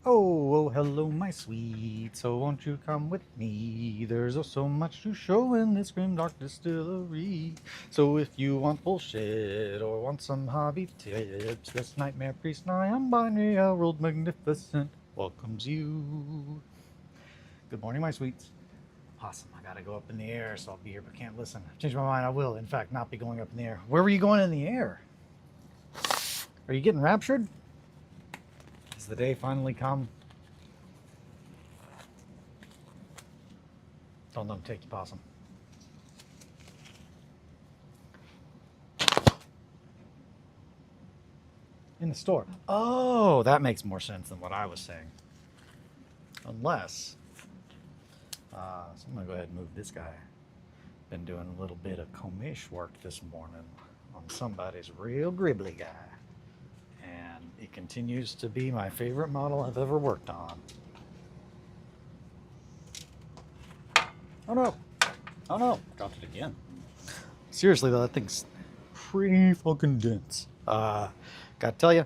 Oh, hello, my sweet. So won't you come with me? There's oh so much to show in this grim dark distillery. So if you want bullshit or want some hobby tips, this nightmare priest nigh on binary world magnificent welcomes you. Good morning, my sweets. Awesome. I gotta go up in the air, so I'll be here but can't listen. Change my mind. I will, in fact, not be going up in the air. Where were you going in the air? Are you getting raptured? Has the day finally come? Don't let them take you, possum. In the store. Oh, that makes more sense than what I was saying. Unless, so I'm gonna go ahead and move this guy. Been doing a little bit of commish work this morning on somebody's real gribbly guy. And it continues to be my favorite model I've ever worked on. Oh no! Oh no! Dropped it again. Seriously though, that thing's pretty fucking dense. Gotta tell you,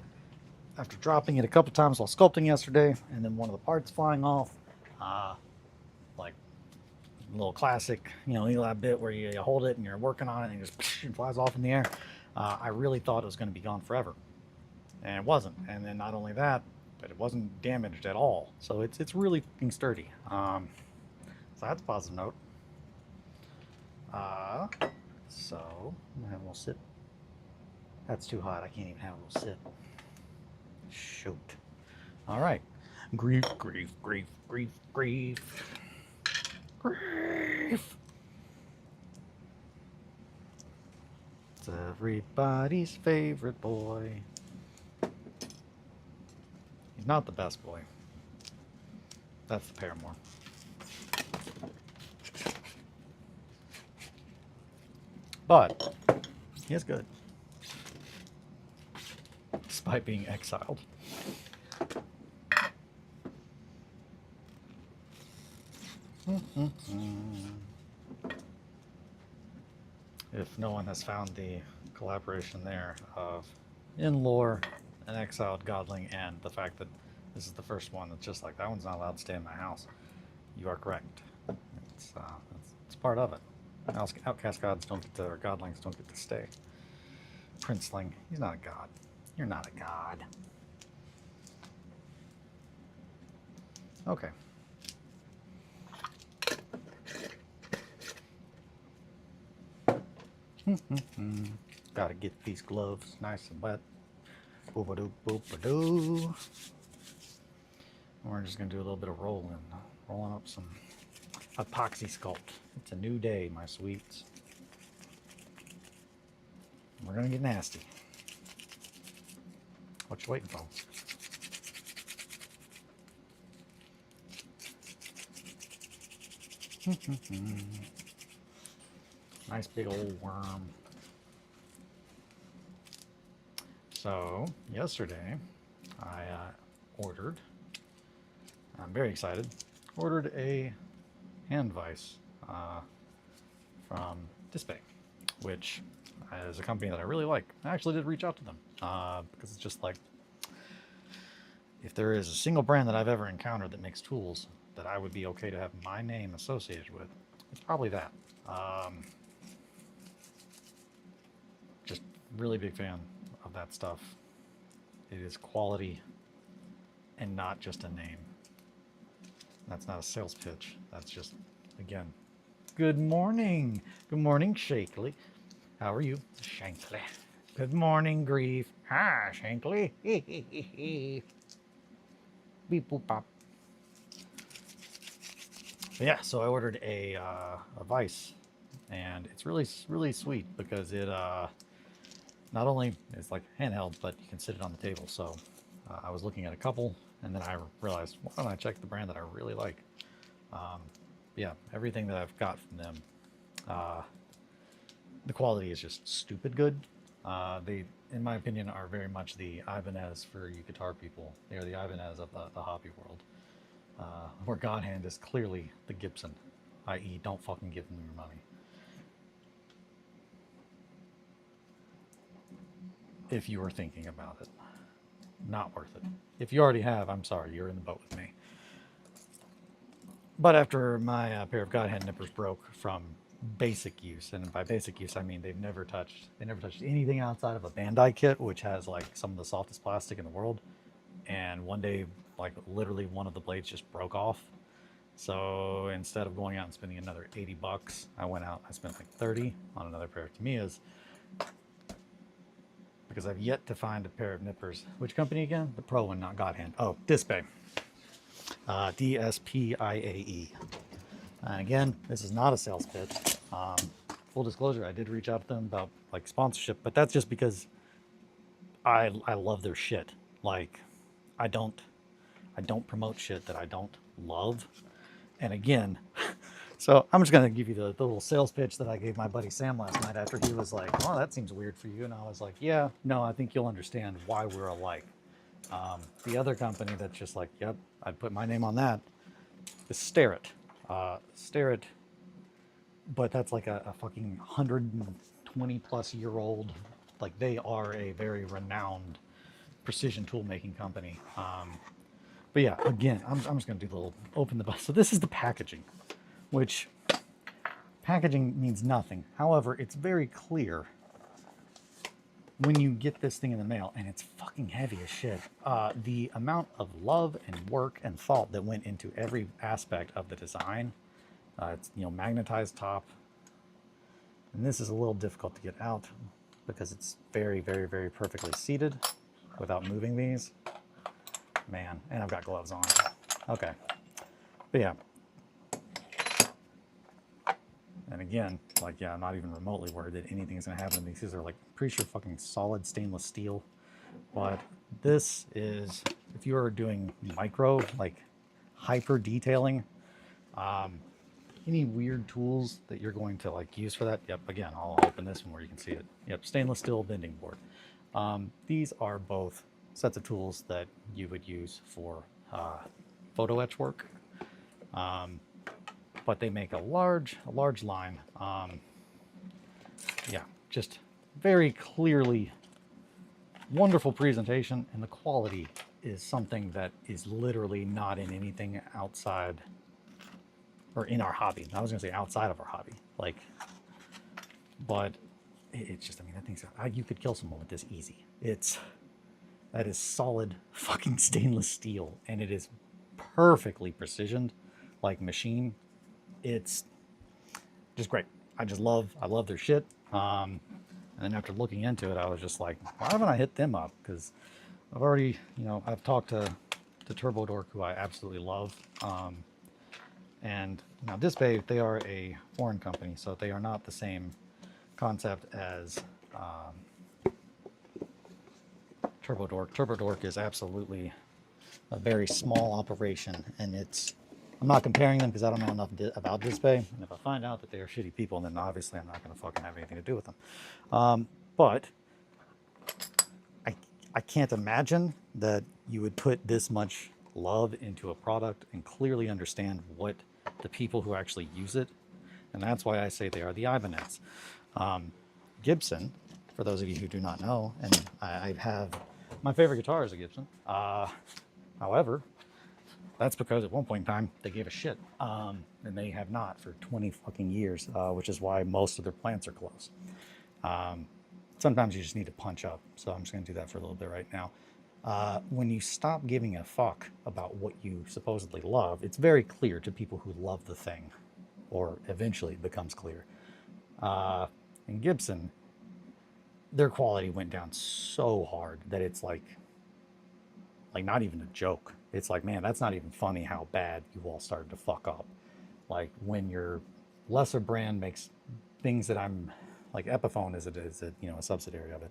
after dropping it a couple times while sculpting yesterday, and then one of the parts flying off, like a little classic, Eli bit where you hold it and you're working on it and it just it flies off in the air. I really thought it was going to be gone forever, and it wasn't. And then not only that, but it wasn't damaged at all. So it's really fucking sturdy. So that's a positive note. So I'm gonna have a little sip. That's too hot. I can't even have a little sip. Shoot. All right. Grief, grief, grief, grief, grief. Grief. It's everybody's favorite boy. He's not the best boy. That's the Paramore. But he is good. Despite being exiled. If no one has found the collaboration there of in lore, an exiled godling, and the fact that this is the first one that's just like, that one's not allowed to stay in my house, you are correct. It's part of it. Outcast gods don't get to, or godlings don't get to stay. Princeling, he's not a god. You're not a god. Okay. Gotta get these gloves nice and wet. Boop-a-doo, boop-a-doo. We're just gonna do a little bit of rolling up some epoxy sculpt. It's a new day, my sweets. We're gonna get nasty. What you waiting for? Nice big old worm. So yesterday I ordered, I'm very excited, ordered a hand vise from Distillery, which is a company that I really like. I actually did reach out to them because it's just like, if there is a single brand that I've ever encountered that makes tools that I would be okay to have my name associated with, it's probably that. Just really big fan of that stuff. It is quality and not just a name. That's not a sales pitch. That's just, again, good morning. Good morning, Shankly. How are you? Shankly. Good morning, Grief. Hi, Shankly. Beep boop pop. Yeah, so I ordered a vise, and it's really sweet because it not only is like handheld, but you can sit it on the table. So I was looking at a couple, and then I realized, why don't I check the brand that I really like? Yeah, everything that I've got from them, the quality is just stupid good. They, in my opinion, are very much the Ibanez for you guitar people. They are the Ibanez of the hobby world. Where God Hand is clearly the Gibson, i.e., don't fucking give them your money. If you were thinking about it. Not worth it. If you already have, I'm sorry, you're in the boat with me. But after my pair of Godhead nippers broke from basic use, and by basic use I mean they never touched anything outside of a Bandai kit, which has like some of the softest plastic in the world. And one day, like literally, one of the blades just broke off. So instead of going out and spending another $80, I went out and I spent like 30 on another pair of Tamiya's because I've yet to find a pair of nippers. Which company again? The Pro one, not Godhand. Oh, Dispay. DSPIAE. And again, this is not a sales pitch. Full disclosure, I did reach out to them about like sponsorship, but that's just because I love their shit. Like, I don't promote shit that I don't love. And again, so I'm just gonna give you the little sales pitch that I gave my buddy Sam last night after he was like, "Oh, that seems weird for you," and I was like, "Yeah, no, I think you'll understand why we're alike." The other company that's just like, "Yep, I'd put my name on that," is Starrett. Starrett, but that's like a fucking 120 plus year old. Like they are a very renowned precision tool making company. But yeah, again, I'm just going to do the little open the box. So this is the packaging, which packaging means nothing. However, it's very clear when you get this thing in the mail, and it's fucking heavy as shit. The amount of love and work and thought that went into every aspect of the design. It's, you know, magnetized top. And this is a little difficult to get out because it's very, very, very perfectly seated without moving these. Man, and I've got gloves on. Okay. But yeah. And again, like, yeah, I'm not even remotely worried that anything's going to happen to these. These are like pretty sure fucking solid stainless steel. But this is, if you are doing micro, like hyper detailing, any weird tools that you're going to like use for that. Yep. Again, I'll open this one where you can see it. Yep. Stainless steel bending board. These are both sets of tools that you would use for photo etch work, but they make a large line. Yeah, just very clearly wonderful presentation, and the quality is something that is literally not in anything outside or in our hobby. I was gonna say outside of our hobby, like, but it's just, I mean, I think so. You could kill someone with this easy. That is solid fucking stainless steel, and it is perfectly precisioned, like machine. It's just great. I love their shit. And then after looking into it, I was just like, why haven't I hit them up? Because I've already, you know, I've talked to Turbo Dork, who I absolutely love. And now Dispay, they are a foreign company, so they are not the same concept as Turbo Dork. Turbo Dork is absolutely a very small operation, and I'm not comparing them because I don't know enough about Dispay, and if I find out that they are shitty people, then obviously I'm not going to fucking have anything to do with them. But I can't imagine that you would put this much love into a product and clearly understand what the people who actually use it, and that's why I say they are the Ibanez. Gibson, for those of you who do not know, and I have my favorite guitar is a Gibson. However, that's because at one point in time they gave a shit, and they have not for 20 fucking years, which is why most of their plants are closed. Sometimes you just need to punch up, so I'm just going to do that for a little bit right now. When you stop giving a fuck about what you supposedly love, it's very clear to people who love the thing, or eventually it becomes clear. In Gibson, their quality went down so hard that it's like not even a joke. It's like, man, that's not even funny how bad you all started to fuck up. Like when your lesser brand makes things that I'm like Epiphone is a you know, a subsidiary of it.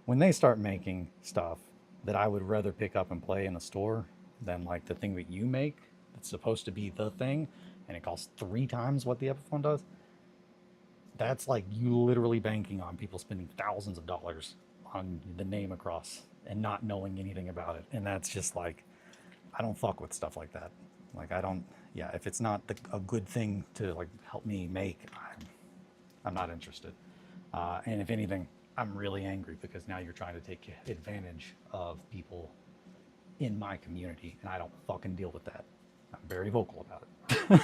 When they start making stuff that I would rather pick up and play in a store than like the thing that you make that's supposed to be the thing, and it costs 3 times what the Epiphone does, that's like you literally banking on people spending thousands of dollars on the name across and not knowing anything about it. And that's just like, I don't fuck with stuff like that. Like I don't, yeah, if it's not a good thing to like help me make, I'm not interested. And if anything, I'm really angry because now you're trying to take advantage of people in my community, and I don't fucking deal with that. I'm very vocal about it.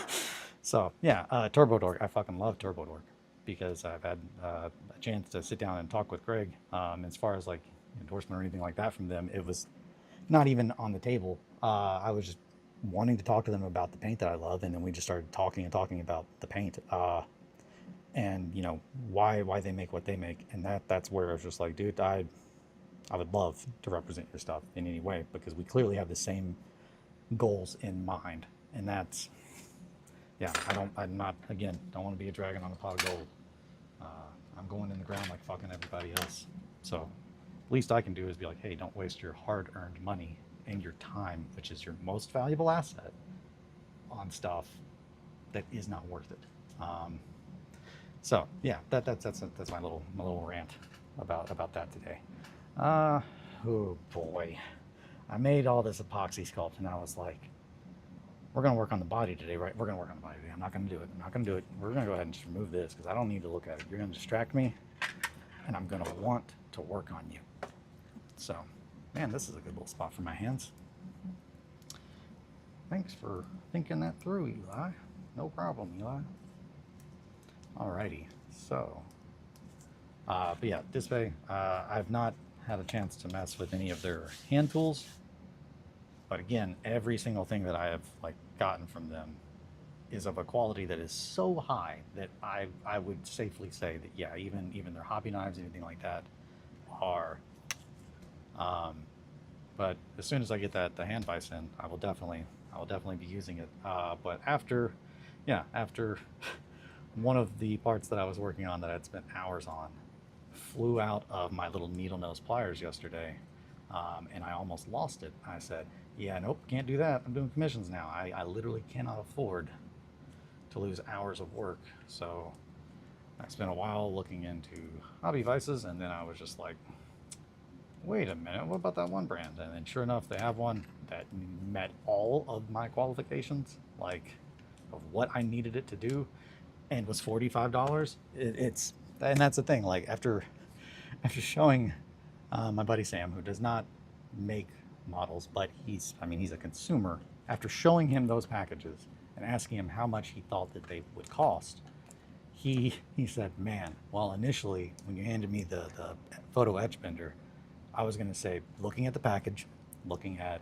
So yeah, Turbo Dork. I fucking love Turbo Dork because I've had a chance to sit down and talk with Greg. As far as like endorsement or anything like that from them, it was not even on the table. I was just wanting to talk to them about the paint that I love, and then we just started talking and talking about the paint, and you know why they make what they make, and that's where I was just like, dude, I would love to represent your stuff in any way because we clearly have the same goals in mind, and that's yeah. I'm not again. Don't want to be a dragon on a pot of gold. Uh, I'm going in the ground like fucking everybody else. So least I can do is be like, hey, don't waste your hard-earned money and your time, which is your most valuable asset, on stuff that is not worth it. So yeah, that's my little rant about that today. Oh boy, I made all this epoxy sculpt, and I was like, we're gonna work on the body today, right? We're gonna work on the body today. I'm not gonna do it. I'm not gonna do it. We're gonna go ahead and just remove this because I don't need to look at it. You're gonna distract me, and I'm gonna want to work on you. So, man, this is a good little spot for my hands. Thanks for thinking that through, Eli. No problem, Eli. Alrighty, so, but yeah, Display, I've not had a chance to mess with any of their hand tools, but again, every single thing that I have like gotten from them is of a quality that is so high that I would safely say that yeah, even their hobby knives, anything like that, are. But as soon as I get the hand vise in, I will definitely be using it. But after one of the parts that I was working on that I'd spent hours on flew out of my little needle nose pliers yesterday, and I almost lost it. I said, yeah, nope, can't do that. I'm doing commissions now. I literally cannot afford to lose hours of work. So I spent a while looking into hobby vices, and then I was just like, wait a minute, what about that one brand? And then sure enough, they have one that met all of my qualifications, like of what I needed it to do, and was $45. And that's the thing, like after showing my buddy Sam, who does not make models, but he's a consumer, after showing him those packages and asking him how much he thought that they would cost, he said, man, well, initially when you handed me the photo etch bender, I was going to say, looking at the package, looking at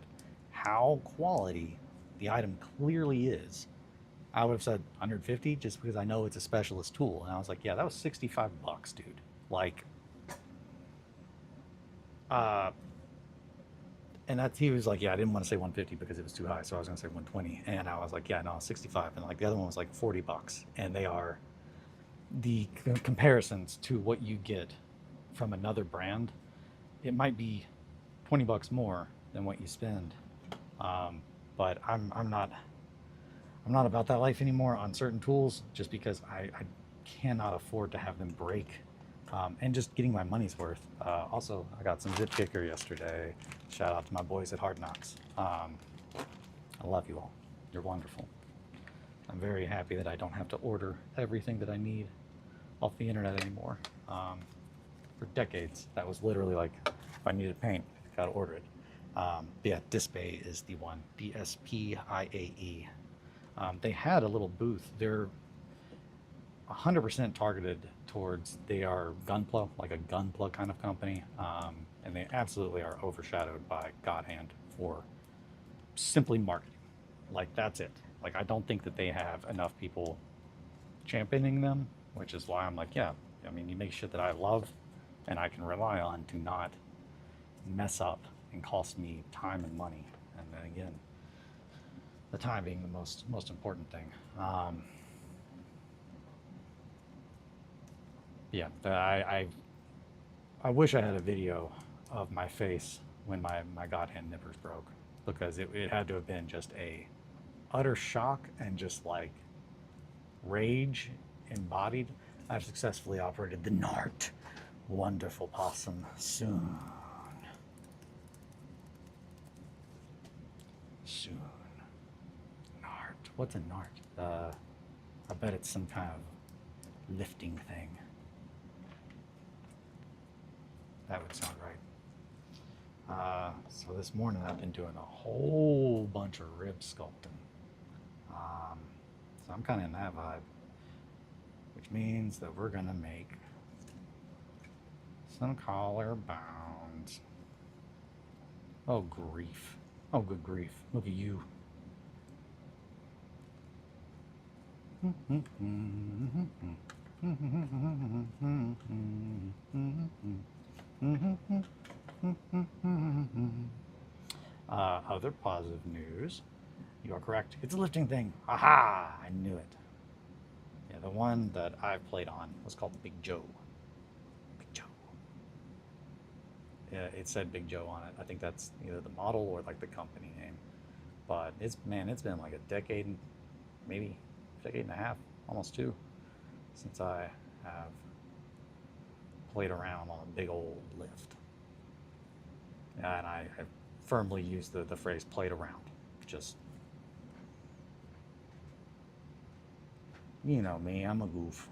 how quality the item clearly is, I would have said 150 just because I know it's a specialist tool. And I was like, yeah, that was $65, dude. Like, and he was like, yeah, I didn't want to say 150 because it was too high. So I was going to say 120. And I was like, yeah, no, 65. And like the other one was like $40. And they are the comparisons to what you get from another brand. It might be $20 more than what you spend, but I'm not about that life anymore on certain tools, just because I cannot afford to have them break, and just getting my money's worth. Also, I got some zip kicker yesterday. Shout out to my boys at Hard Knocks. I love you all. You're wonderful. I'm very happy that I don't have to order everything that I need off the internet anymore. For decades, that was literally like, if I needed paint, I gotta order it. Yeah, Dispay is the one, DSPIAE. They had a little booth. They're 100% targeted towards, they are gunpla, like a gunpla kind of company, and they absolutely are overshadowed by God Hand for simply marketing. Like, that's it. Like, I don't think that they have enough people championing them, which is why I'm like, yeah, I mean, you make shit that I love and I can rely on to not mess up and cost me time and money. And then again, the time being the most important thing. Yeah, I wish I had a video of my face when my God Hand nippers broke, because it had to have been just a utter shock and just like rage embodied. I've successfully operated the Nart. Wonderful possum. Soon. Nart. What's a Nart? I bet it's some kind of lifting thing. That would sound right. So this morning I've been doing a whole bunch of rib sculpting. So I'm kind of in that vibe, which means that we're gonna make some collarbones. Oh grief. Oh good grief. Look at you. Other positive news. You are correct. It's a lifting thing. Aha! I knew it. Yeah, the one that I've played on was called Big Joe. Big Joe. Yeah, it said Big Joe on it. I think that's either the model or like the company name. But it's been like a decade, maybe a decade and a half, almost two, since I have played around on a big old lift. And I have firmly used the phrase played around. Just, you know me, I'm a goof.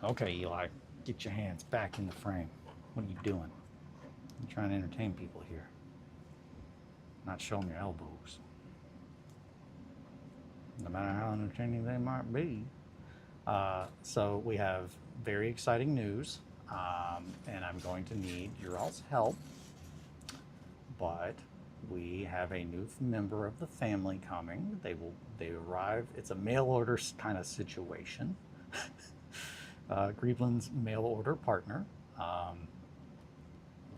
Okay, Eli, get your hands back in the frame. What are you doing? I'm trying to entertain people here. Not show them your elbows. No matter how entertaining they might be. So we have very exciting news, and I'm going to need your all's help. But we have a new member of the family coming. They arrive. It's a mail order kind of situation. Grieblin's mail order partner.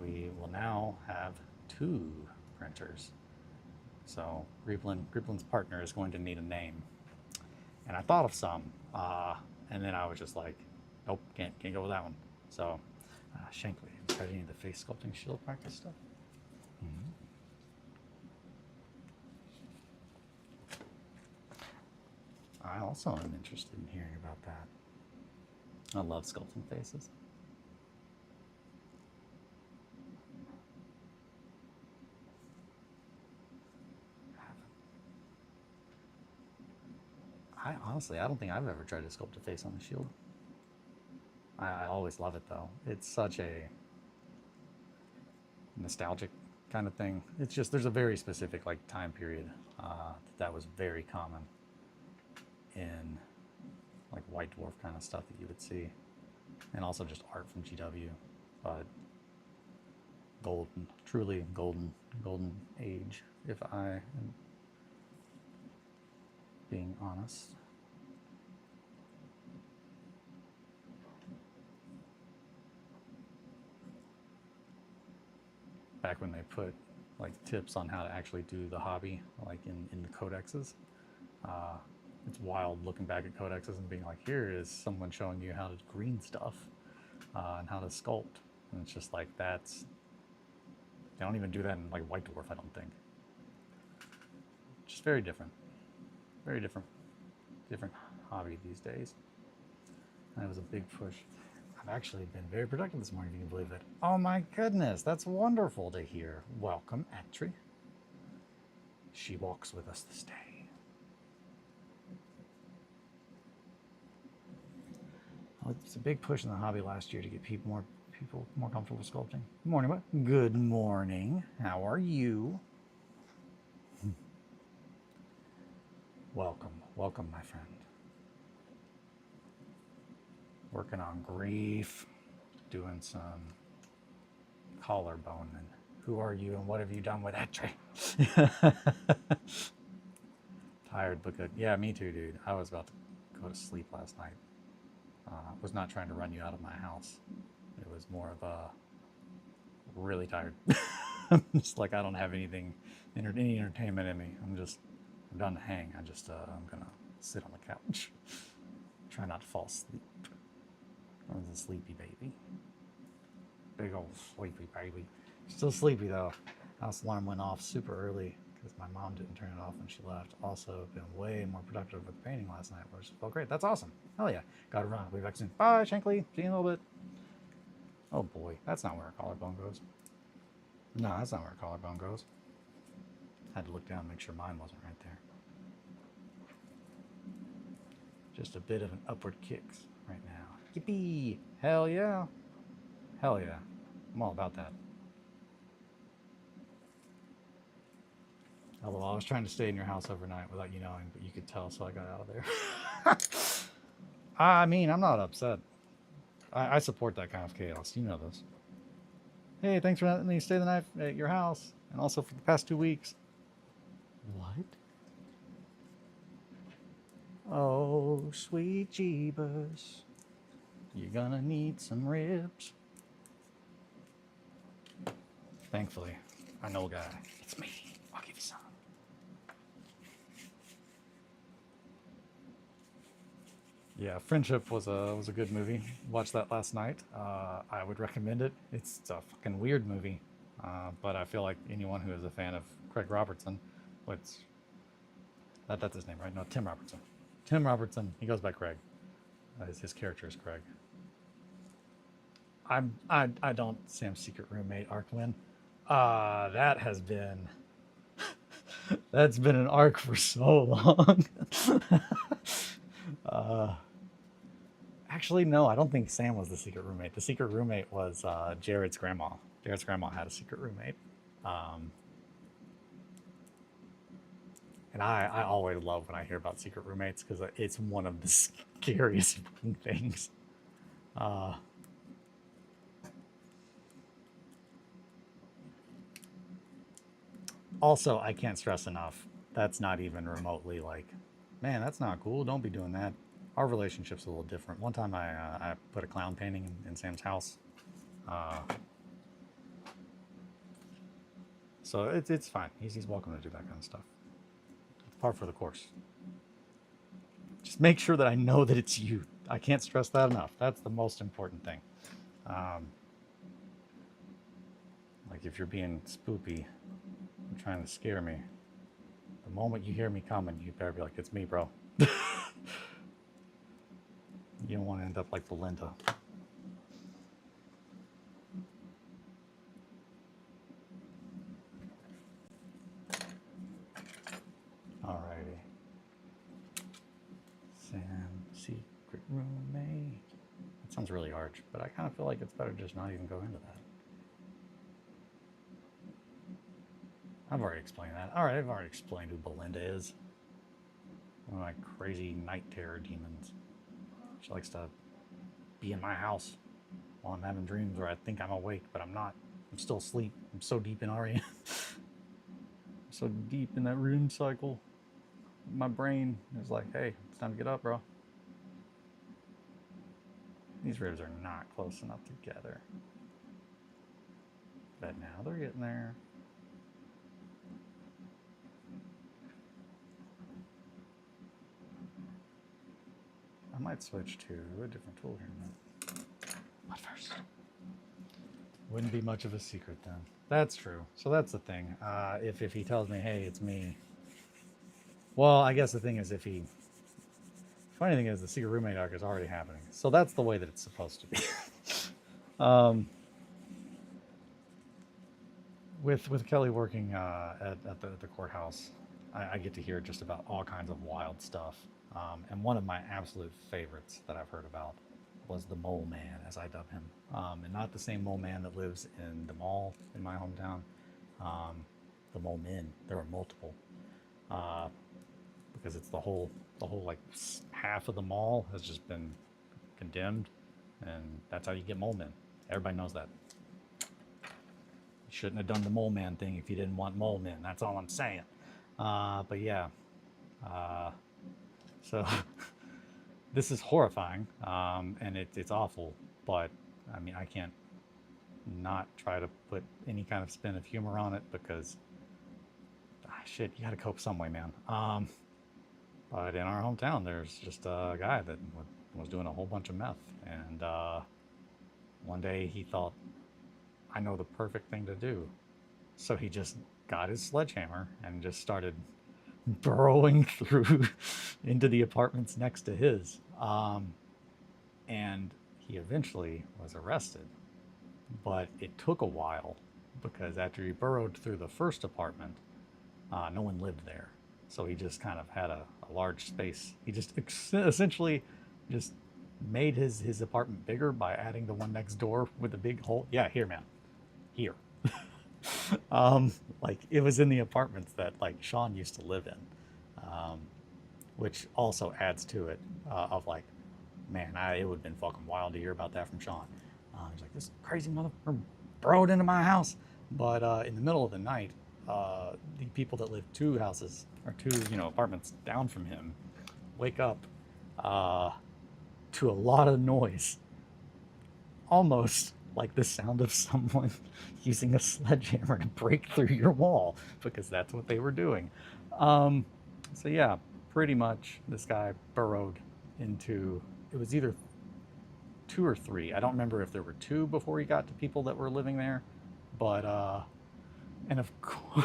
We will now have 2 printers. So Grieblin's partner is going to need a name. And I thought of some, and then I was just like, nope, can't go with that one. So Shankly, tried any of the face sculpting shield practice stuff? Mm-hmm. I also am interested in hearing about that. I love sculpting faces. I don't think I've ever tried to sculpt a face on the shield. I always love it though. It's such a nostalgic kind of thing. It's just, there's a very specific like time period that was very common in like White Dwarf kind of stuff that you would see, and also just art from GW. But golden, truly golden age, if I am being honest. Back when they put like tips on how to actually do the hobby, like in the codexes. It's wild looking back at codexes and being like, here is someone showing you how to green stuff and how to sculpt. And it's just like, they don't even do that in like White Dwarf, I don't think. Just very different. Very different hobby these days. And it was a big push. I've actually been very productive this morning, if you can believe it. Oh my goodness, that's wonderful to hear. Welcome, Atri. She walks with us this day. Well, it's a big push in the hobby last year to get people more comfortable sculpting. Good morning, what? Good morning. How are you? Welcome, my friend. Working on grief, doing some collarbone. And who are you and what have you done with Atri? Tired but good. Yeah, me too, dude. I was about to go to sleep last night. Was not trying to run you out of my house. It was more of a really tired. Just like I don't have any entertainment in me. I'm done to hang. I'm gonna sit on the couch. Try not to fall asleep. I was a sleepy baby. Big old sleepy baby. Still sleepy though. House alarm went off super early because my mom didn't turn it off when she left. Also been way more productive with painting last night, which felt great. That's awesome. Hell yeah. Gotta run. We'll be back soon. Bye, Shankly. See you in a little bit. Oh boy, that's not where a collarbone goes. No, that's not where a collarbone goes. Had to look down and make sure mine wasn't right there. Just a bit of an upward kicks right now. Yippee! Hell yeah! Hell yeah! I'm all about that. Although I was trying to stay in your house overnight without you knowing, but you could tell, so I got out of there. I mean, I'm not upset. I support that kind of chaos. You know this. Hey, thanks for letting me stay the night at your house, and also for the past 2 weeks. What? Oh, sweet Jeebus. You're gonna need some ribs. Thankfully, I know a guy. It's me. I'll give you some. Yeah, Friendship was a good movie. Watched that last night. I would recommend it. It's a fucking weird movie, but I feel like anyone who is a fan of Craig Robertson, what's that's his name, right? No, Tim Robertson. Tim Robertson. He goes by Craig. His character is Craig. I don't Sam's secret roommate arc win. That has been that's been an arc for so long. Actually, no, I don't think Sam was the secret roommate. The secret roommate was Jared's grandma. Jared's grandma had a secret roommate. And I always love when I hear about secret roommates because it's one of the scariest things. Also, I can't stress enough, that's not even remotely like, man, that's not cool. Don't be doing that. Our relationship's a little different. One time I put a clown painting in Sam's house. So it's fine. He's welcome to do that kind of stuff. It's par for the course. Just make sure that I know that it's you. I can't stress that enough. That's the most important thing. Like if you're being spoopy and trying to scare me, the moment you hear me coming, you better be like, it's me, bro. You don't want to end up like Belinda. Alrighty. Sam, secret roommate. That sounds really arch, but I kind of feel like it's better just not even go into that. I've already explained that. Alright, I've already explained who Belinda is. One of my crazy night terror demons. She likes to be in my house while I'm having dreams where I think I'm awake, but I'm not. I'm still asleep. I'm so deep in REM. So deep in that rune cycle. My brain is like, hey, it's time to get up, bro. These ribs are not close enough together. But now they're getting there. I might switch to a different tool here in a minute. But first, wouldn't be much of a secret then. That's true. So that's the thing. If he tells me, hey, it's me. Well, I guess the thing is funny thing is the secret roommate arc is already happening. So that's the way that it's supposed to be. With Kelly working at the courthouse, I get to hear just about all kinds of wild stuff. And one of my absolute favorites that I've heard about was the Mole Man, as I dub him. And not the same Mole Man that lives in the mall in my hometown. The Mole Men. There are multiple. Because it's the whole like half of the mall has just been condemned, and that's how you get Mole Men. Everybody knows that. You shouldn't have done the Mole Man thing if you didn't want Mole Men. That's all I'm saying. But yeah. So this is horrifying, and it's awful, but I mean, I can't not try to put any kind of spin of humor on it because shit, you gotta cope some way, man. But in our hometown, there's just a guy that was doing a whole bunch of meth, and one day he thought, I know the perfect thing to do. So he just got his sledgehammer and just started burrowing through into the apartments next to his. And he eventually was arrested. But it took a while because after he burrowed through the first apartment, no one lived there. So he just kind of had a large space. He just essentially just made his apartment bigger by adding the one next door with a big hole. Yeah, here, man, here. Like it was in the apartments that like Sean used to live in, which also adds to it of like, man, it would have been fucking wild to hear about that from Sean. He's like, this crazy motherfucker broke into my house, but in the middle of the night, the people that live two houses or two, apartments down from him, wake up to a lot of noise, almost like the sound of someone using a sledgehammer to break through your wall, because that's what they were doing. So yeah, pretty much this guy burrowed into, it was either two or three. I don't remember if there were two before he got to people that were living there, but and of course,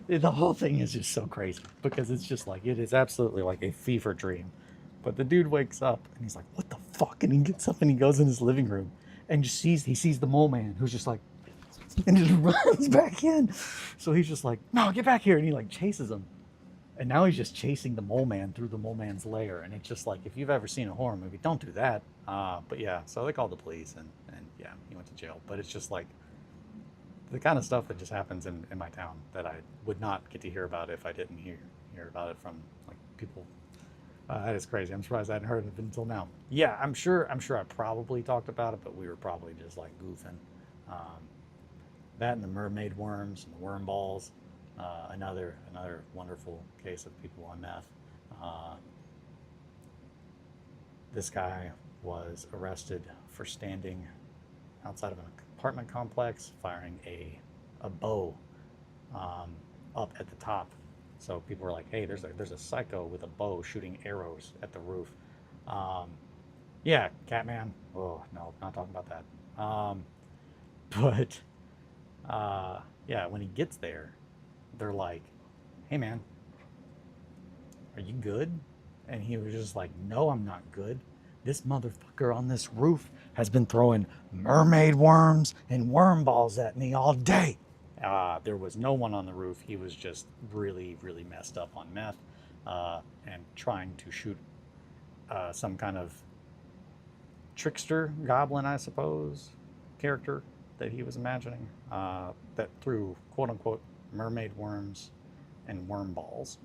the whole thing is just so crazy because it's just like, it is absolutely like a fever dream. But the dude wakes up and he's like, what the fuck? And he gets up and he goes in his living room and he sees the mole man, who's just like, and just runs back in. So he's just like, no, get back here. And he like chases him. And now he's just chasing the mole man through the mole man's lair. And it's just like, if you've ever seen a horror movie, don't do that. But yeah, so they called the police and yeah, he went to jail. But it's just like the kind of stuff that just happens in my town that I would not get to hear about if I didn't hear about it from like people. That is crazy. I'm surprised I hadn't heard of it until now. Yeah, I'm sure I probably talked about it, but we were probably just like goofing. That and the mermaid worms and the worm balls. Another wonderful case of people on meth. This guy was arrested for standing outside of an apartment complex, firing a bow up at the top. So people were like, "Hey, there's a psycho with a bow shooting arrows at the roof." Yeah, Catman. Oh no, not talking about that. But yeah, when he gets there, they're like, "Hey, man, are you good?" And he was just like, "No, I'm not good. This motherfucker on this roof has been throwing mermaid worms and worm balls at me all day." There was no one on the roof. He was just really, really messed up on meth and trying to shoot some kind of trickster goblin, I suppose, character that he was imagining that threw quote unquote mermaid worms and worm balls.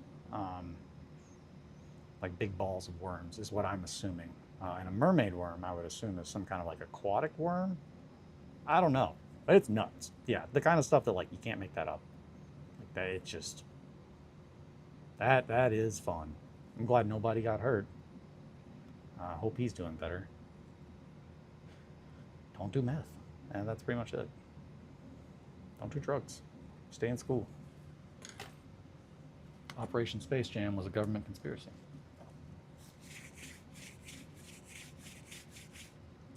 Like big balls of worms is what I'm assuming. And a mermaid worm, I would assume, is some kind of like aquatic worm. I don't know. It's nuts. Yeah, the kind of stuff that like you can't make that up. Like that, it's just that is fun. I'm glad nobody got hurt. I hope he's doing better. Don't do meth, and that's pretty much it. Don't do drugs. Stay in school. Operation Space Jam was a government conspiracy.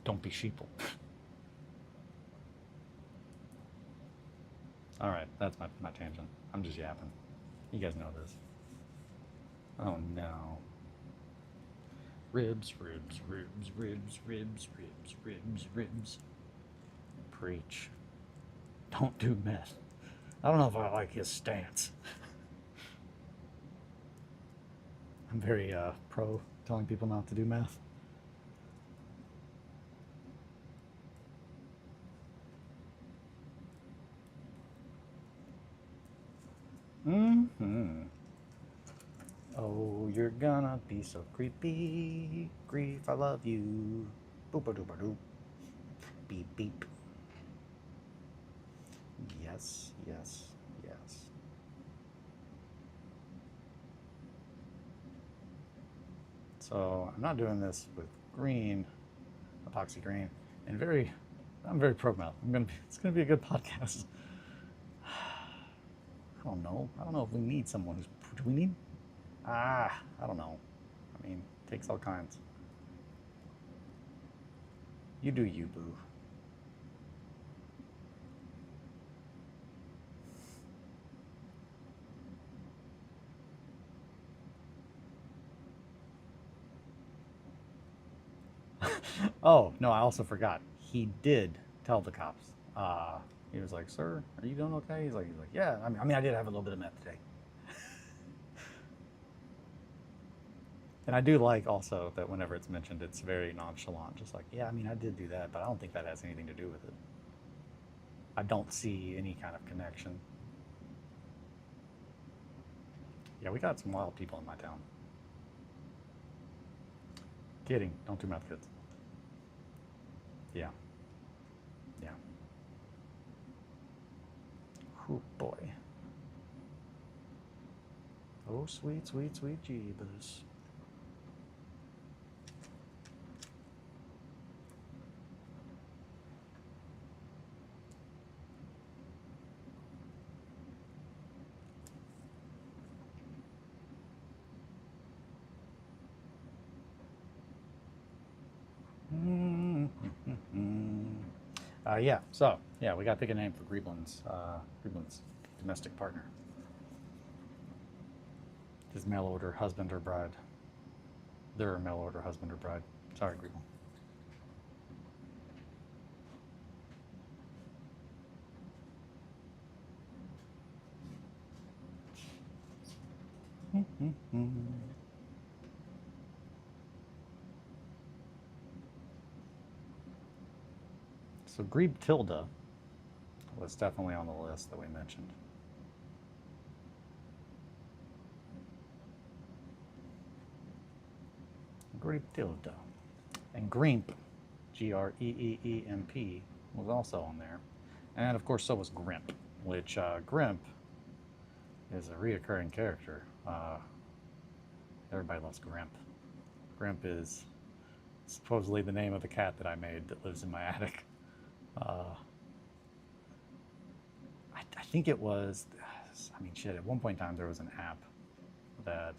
Don't be sheeple. All right, that's my tangent. I'm just yapping. You guys know this. Oh no. Ribs, ribs, ribs, ribs, ribs, ribs, ribs, ribs. Preach. Don't do meth. I don't know if I like his stance. I'm very pro telling people not to do meth. Mm-hmm. Oh, you're gonna be so creepy. Grief, I love you. Boop-a-doop-a-doop. Beep, beep. Yes, yes, yes. So I'm not doing this with green, epoxy green, and I'm very pro meth. It's gonna be a good podcast. I don't know. I don't know if we need someone who's. Do we need? I don't know. I mean, takes all kinds. You do you, boo. Oh no, I also forgot. He did tell the cops. He was like, "Sir, are you doing okay?" He's like, "Yeah. I mean, I did have a little bit of meth today." And I do like also that whenever it's mentioned, it's very nonchalant. Just like, yeah, I mean, I did do that, but I don't think that has anything to do with it. I don't see any kind of connection. Yeah, we got some wild people in my town. Kidding. Don't do meth kids. Yeah. Yeah. Oh boy. Oh, sweet, sweet, sweet Jeebus. Yeah, so, yeah, we got to pick a name for Grieblin's domestic partner. His mail order husband or bride. Their mail order husband or bride. Sorry, Grieblin. So Grieb Tilda was definitely on the list that we mentioned. Grieb Tilda. And Greemp, Greeemp, was also on there. And of course, so was Grimp, which Grimp is a reoccurring character. Everybody loves Grimp. Grimp is supposedly the name of the cat that I made that lives in my attic. I think it was, I mean, shit, at one point in time there was an app that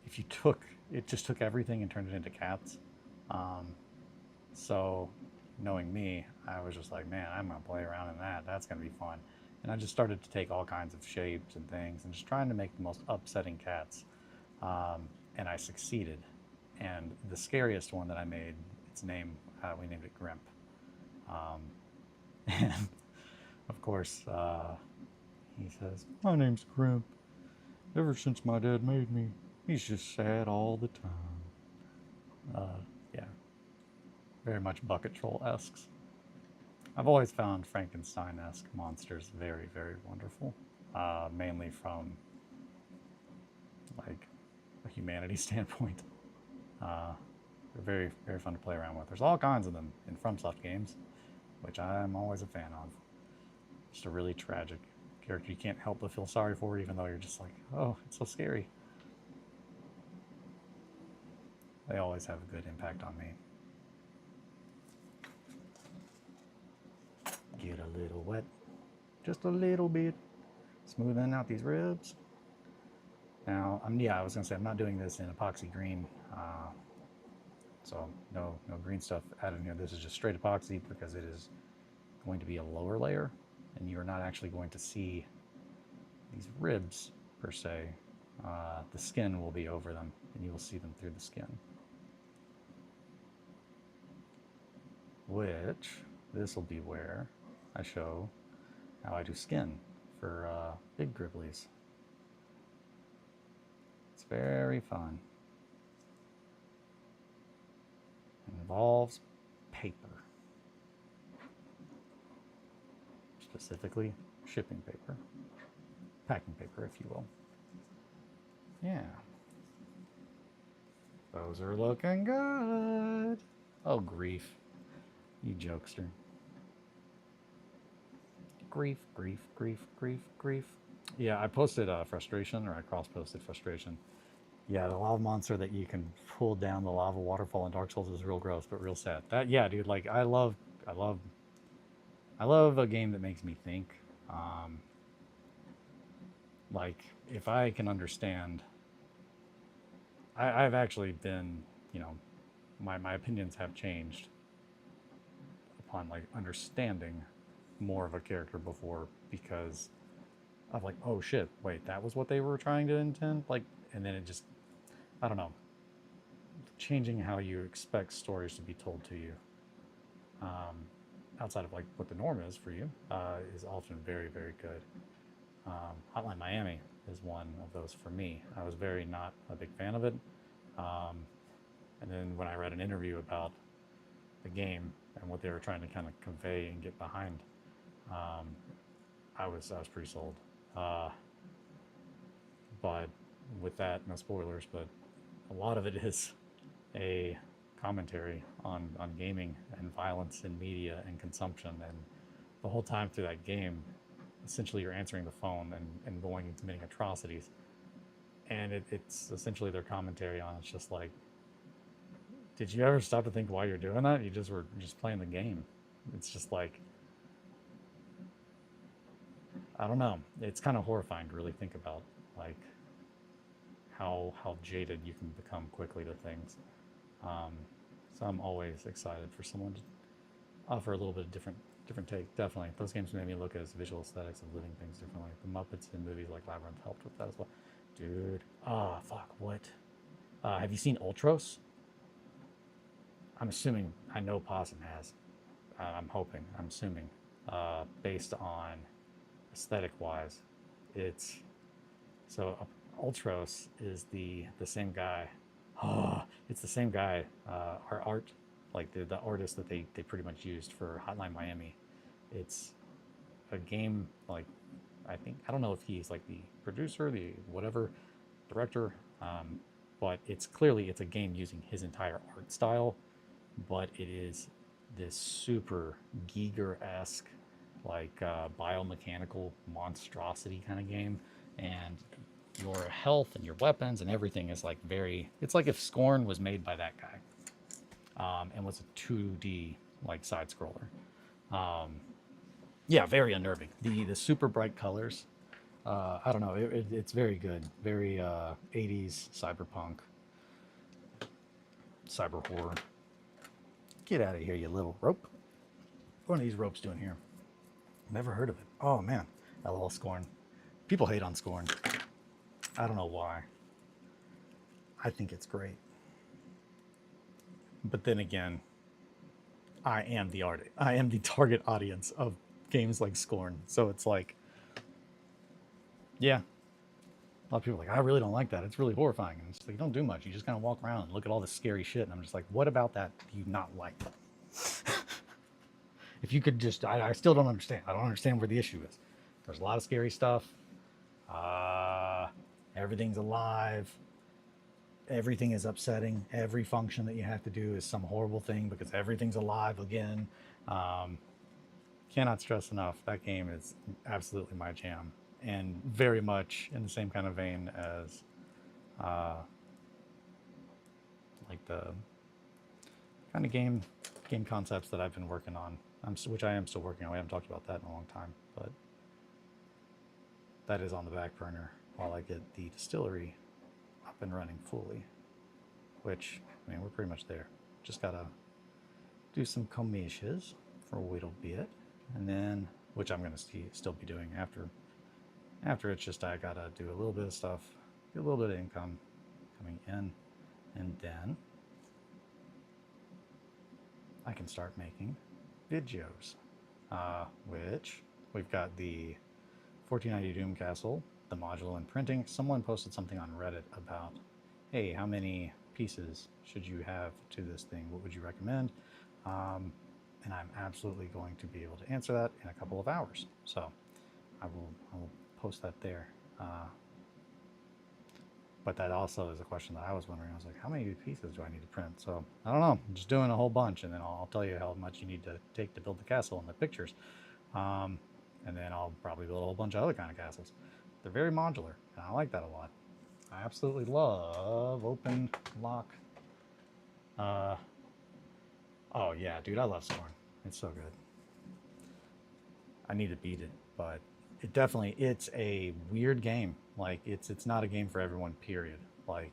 if you took, it just took everything and turned it into cats. So knowing me, I was just like, man, I'm going to play around in that. That's going to be fun. And I just started to take all kinds of shapes and things and just trying to make the most upsetting cats. And I succeeded. And the scariest one that I made, its name, we named it Grimp. And of course, he says, my name's Grimp. Ever since my dad made me, he's just sad all the time. Yeah, very much Bucket Troll-esque. I've always found Frankenstein-esque monsters very, very wonderful. Mainly from like a humanity standpoint. They're very, very fun to play around with. There's all kinds of them in FromSoft games, which I'm always a fan of. Just a really tragic character you can't help but feel sorry for, even though you're just like, oh, it's so scary. They always have a good impact on me. Get a little wet, just a little bit, smoothing out these ribs. Now, I was gonna say I'm not doing this in epoxy green, so no green stuff added in here. This is just straight epoxy because it is going to be a lower layer, and you are not actually going to see these ribs per se. The skin will be over them, and you will see them through the skin. Which, this will be where I show how I do skin for big Gribblies. It's very fun. It involves paper. Specifically, shipping paper. Packing paper, if you will. Yeah. Those are looking good. Oh, grief. You jokester. Grief, grief, grief, grief, grief. Yeah, I posted frustration, or I cross-posted frustration. Yeah, the lava monster that you can pull down the lava waterfall in Dark Souls is real gross, but real sad. That, yeah, dude, like I love a game that makes me think. Like if I can understand, I've actually been, my opinions have changed upon like understanding more of a character before, because of like, oh shit, wait, that was what they were trying to intend, like, and then it just, I don't know, changing how you expect stories to be told to you, outside of like what the norm is for you, is often very, very good. Hotline Miami is one of those for me. I was very not a big fan of it, And then when I read an interview about the game and what they were trying to kind of convey and get behind, um, I was pretty sold. Uh, but with that, no spoilers, but a lot of it is a commentary on gaming and violence in media and consumption. And the whole time through that game, essentially you're answering the phone and going and committing atrocities. And it's essentially their commentary on it's just like, did you ever stop to think why you're doing that? You just were just playing the game. It's just like, I don't know. It's kind of horrifying to really think about, like how jaded you can become quickly to things. Um, so I'm always excited for someone to offer a little bit of different take. Definitely, those games made me look at visual aesthetics of living things differently. The Muppets in movies like Labyrinth helped with that as well. Dude, fuck, what? Have you seen Ultros? I'm assuming, I know Possum has. I'm hoping, I'm assuming, based on aesthetic wise, it's so Ultros is the same guy. Oh, it's the same guy. Our art, like the artist that they pretty much used for Hotline Miami. It's a game like I don't know if he's like the producer, the whatever director, but it's clearly it's a game using his entire art style, but it is this super Giger-esque, like biomechanical monstrosity kind of game, and your health and your weapons and everything is like very. It's like if Scorn was made by that guy, and was a 2D like side scroller. Yeah, very unnerving. The super bright colors. I don't know. It's very good. Very 80s cyberpunk, cyber horror. Get out of here, you little rope. What are these ropes doing here? Never heard of it. Oh man, LOL Scorn. People hate on Scorn. I don't know why. I think it's great. But then again, I am the art. I am the target audience of games like Scorn. So it's like, yeah. A lot of people are like, I really don't like that. It's really horrifying. And it's like, you don't do much. You just kind of walk around and look at all this scary shit. And I'm just like, what about that do you not like? If you could just, I still don't understand. I don't understand where the issue is. There's a lot of scary stuff. Everything's alive. Everything is upsetting. Every function that you have to do is some horrible thing because everything's alive again. Cannot stress enough. That game is absolutely my jam, and very much in the same kind of vein as, like the kind of game concepts that I've been working on. Which I am still working on. We haven't talked about that in a long time, but that is on the back burner while I get the distillery up and running fully. Which, I mean, we're pretty much there. Just gotta do some commissions for a little bit, and then, which I'm gonna still be doing after. After it's just I gotta do a little bit of stuff, get a little bit of income coming in, and then I can start making videos, which we've got the 1490 Doom Castle, the module and printing. Someone posted something on Reddit about, hey, how many pieces should you have to this thing? What would you recommend? And I'm absolutely going to be able to answer that in a couple of hours. So I will post that there. But that also is a question that I was wondering. I was like, how many pieces do I need to print? So I don't know. I'm just doing a whole bunch, and then I'll tell you how much you need to take to build the castle and the pictures. And then I'll probably build a whole bunch of other kind of castles. They're very modular, and I like that a lot. I absolutely love open lock. Oh yeah, dude, I love Scorn. It's so good. I need to beat it, but it's a weird game. Like it's not a game for everyone, period. Like,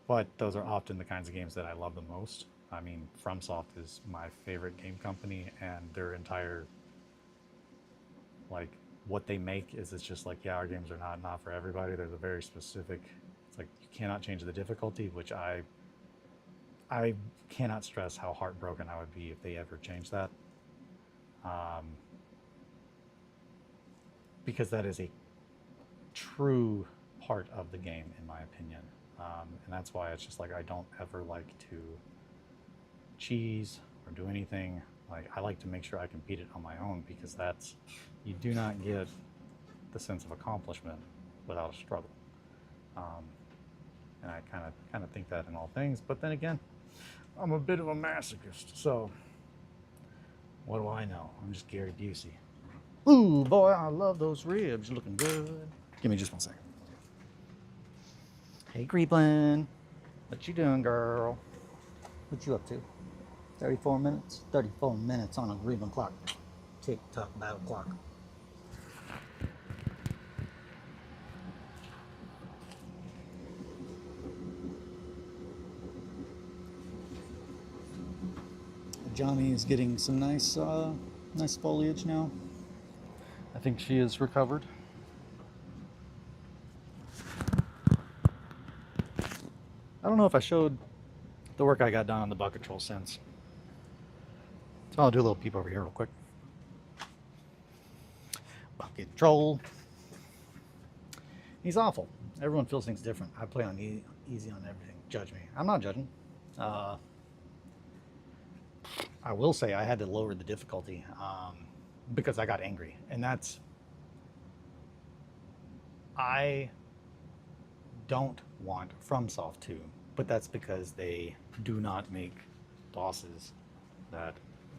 but those are often the kinds of games that I love the most. I mean, FromSoft is my favorite game company, and their entire, like, what they make is, it's just like, yeah, our games are not for everybody. There's a very specific, it's like you cannot change the difficulty, which I cannot stress how heartbroken I would be if they ever changed that. Because that is a true part of the game, in my opinion. And that's why it's just like I don't ever like to cheese or do anything. Like I like to make sure I can beat it on my own, because that's, you do not get the sense of accomplishment without a struggle. Um, and I kind of think that in all things. But then again, I'm a bit of a masochist, so what do I know? I'm just Gary Busey. Ooh, boy, I love those ribs. You're looking good. Give me just 1 second. Hey, Creeplin. What you doing, girl? What you up to? 34 minutes? 34 minutes on a Greenland clock. Tick-tock battle clock. Johnny is getting some nice foliage now. I think she is recovered. I don't know if I showed the work I got done on the bucket troll since. So I'll do a little peep over here real quick. Bucket troll. He's awful. Everyone feels things different. I play on easy on everything. Judge me. I'm not judging. I will say I had to lower the difficulty because I got angry. And that's... I don't want FromSoft to, but that's because they do not make bosses that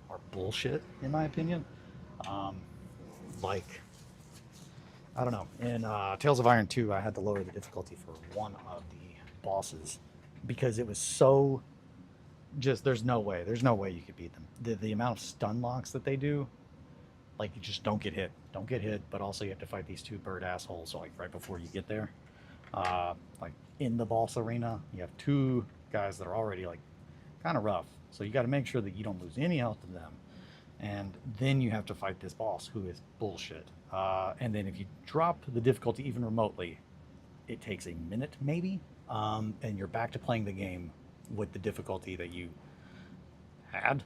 are bullshit, in my opinion. Like, I don't know. In Tales of Iron 2, I had to lower the difficulty for one of the bosses because it was so... just, there's no way you could beat them. The amount of stun locks that they do, like, you just don't get hit. Don't get hit, but also you have to fight these two bird assholes, like, right before you get there. Like, in the boss arena, you have two guys that are already, like, kind of rough. So you got to make sure that you don't lose any health to them. And then you have to fight this boss, who is bullshit. And then if you drop the difficulty even remotely, it takes a minute, maybe, and you're back to playing the game with the difficulty that you had.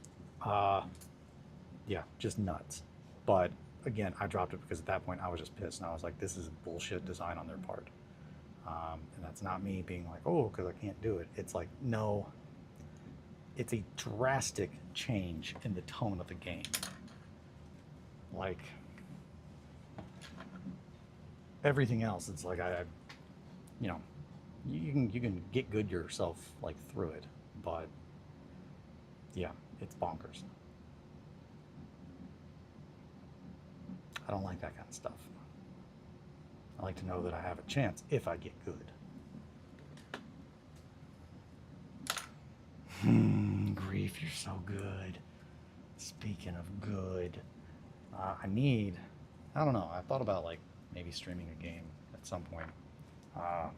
Yeah, just nuts. But again, I dropped it because at that point I was just pissed, and I was like, this is bullshit design on their part. And that's not me being like, oh, because I can't do it. It's like, no, it's a drastic change in the tone of the game. Like, everything else, it's like you know, you can get good yourself, like, through it, but yeah, it's bonkers. I don't like that kind of stuff. I like to know that I have a chance if I get good. Grief, you're so good. Speaking of good, I don't know, I thought about, like, maybe streaming a game at some point. And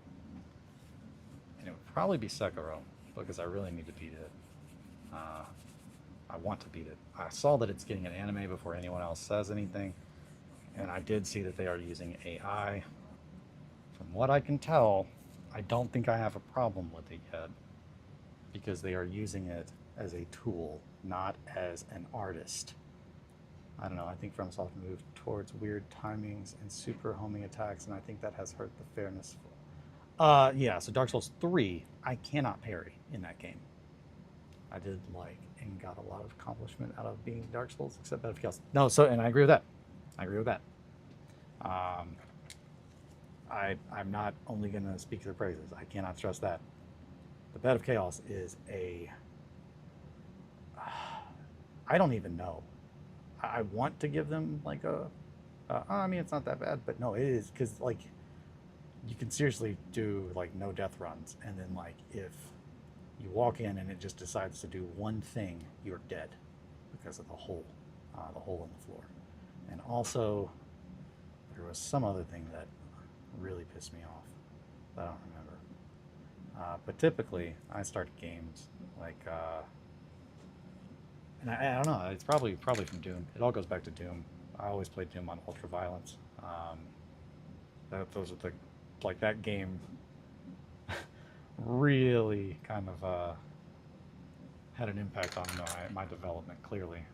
it would probably be Sekiro, because I really need to beat it. I want to beat it. I saw that it's getting an anime before anyone else says anything, and I did see that they are using AI. From what I can tell, I don't think I have a problem with it yet, because they are using it as a tool, not as an artist. I don't know, I think FromSoft moved towards weird timings and super homing attacks, and I think that has hurt the fairness. Yeah, so Dark Souls 3, I cannot parry in that game. I did like and got a lot of accomplishment out of being Dark Souls, except everything else. No, so, and I agree with that. I'm not only going to speak their praises. I cannot stress that. The Bed of Chaos is a... I don't even know. I want to give them, like, I mean, it's not that bad, but no, it is, because, like, you can seriously do, like, no death runs, and then, like, if you walk in and it just decides to do one thing, you're dead because of the hole in the floor. And also, there was some other thing that really pissed me off that I don't remember. But typically, I start games like, and I don't know, it's probably from Doom. It all goes back to Doom. I always played Doom on ultraviolence. Those are the, like, that game really kind of had an impact on my development, clearly.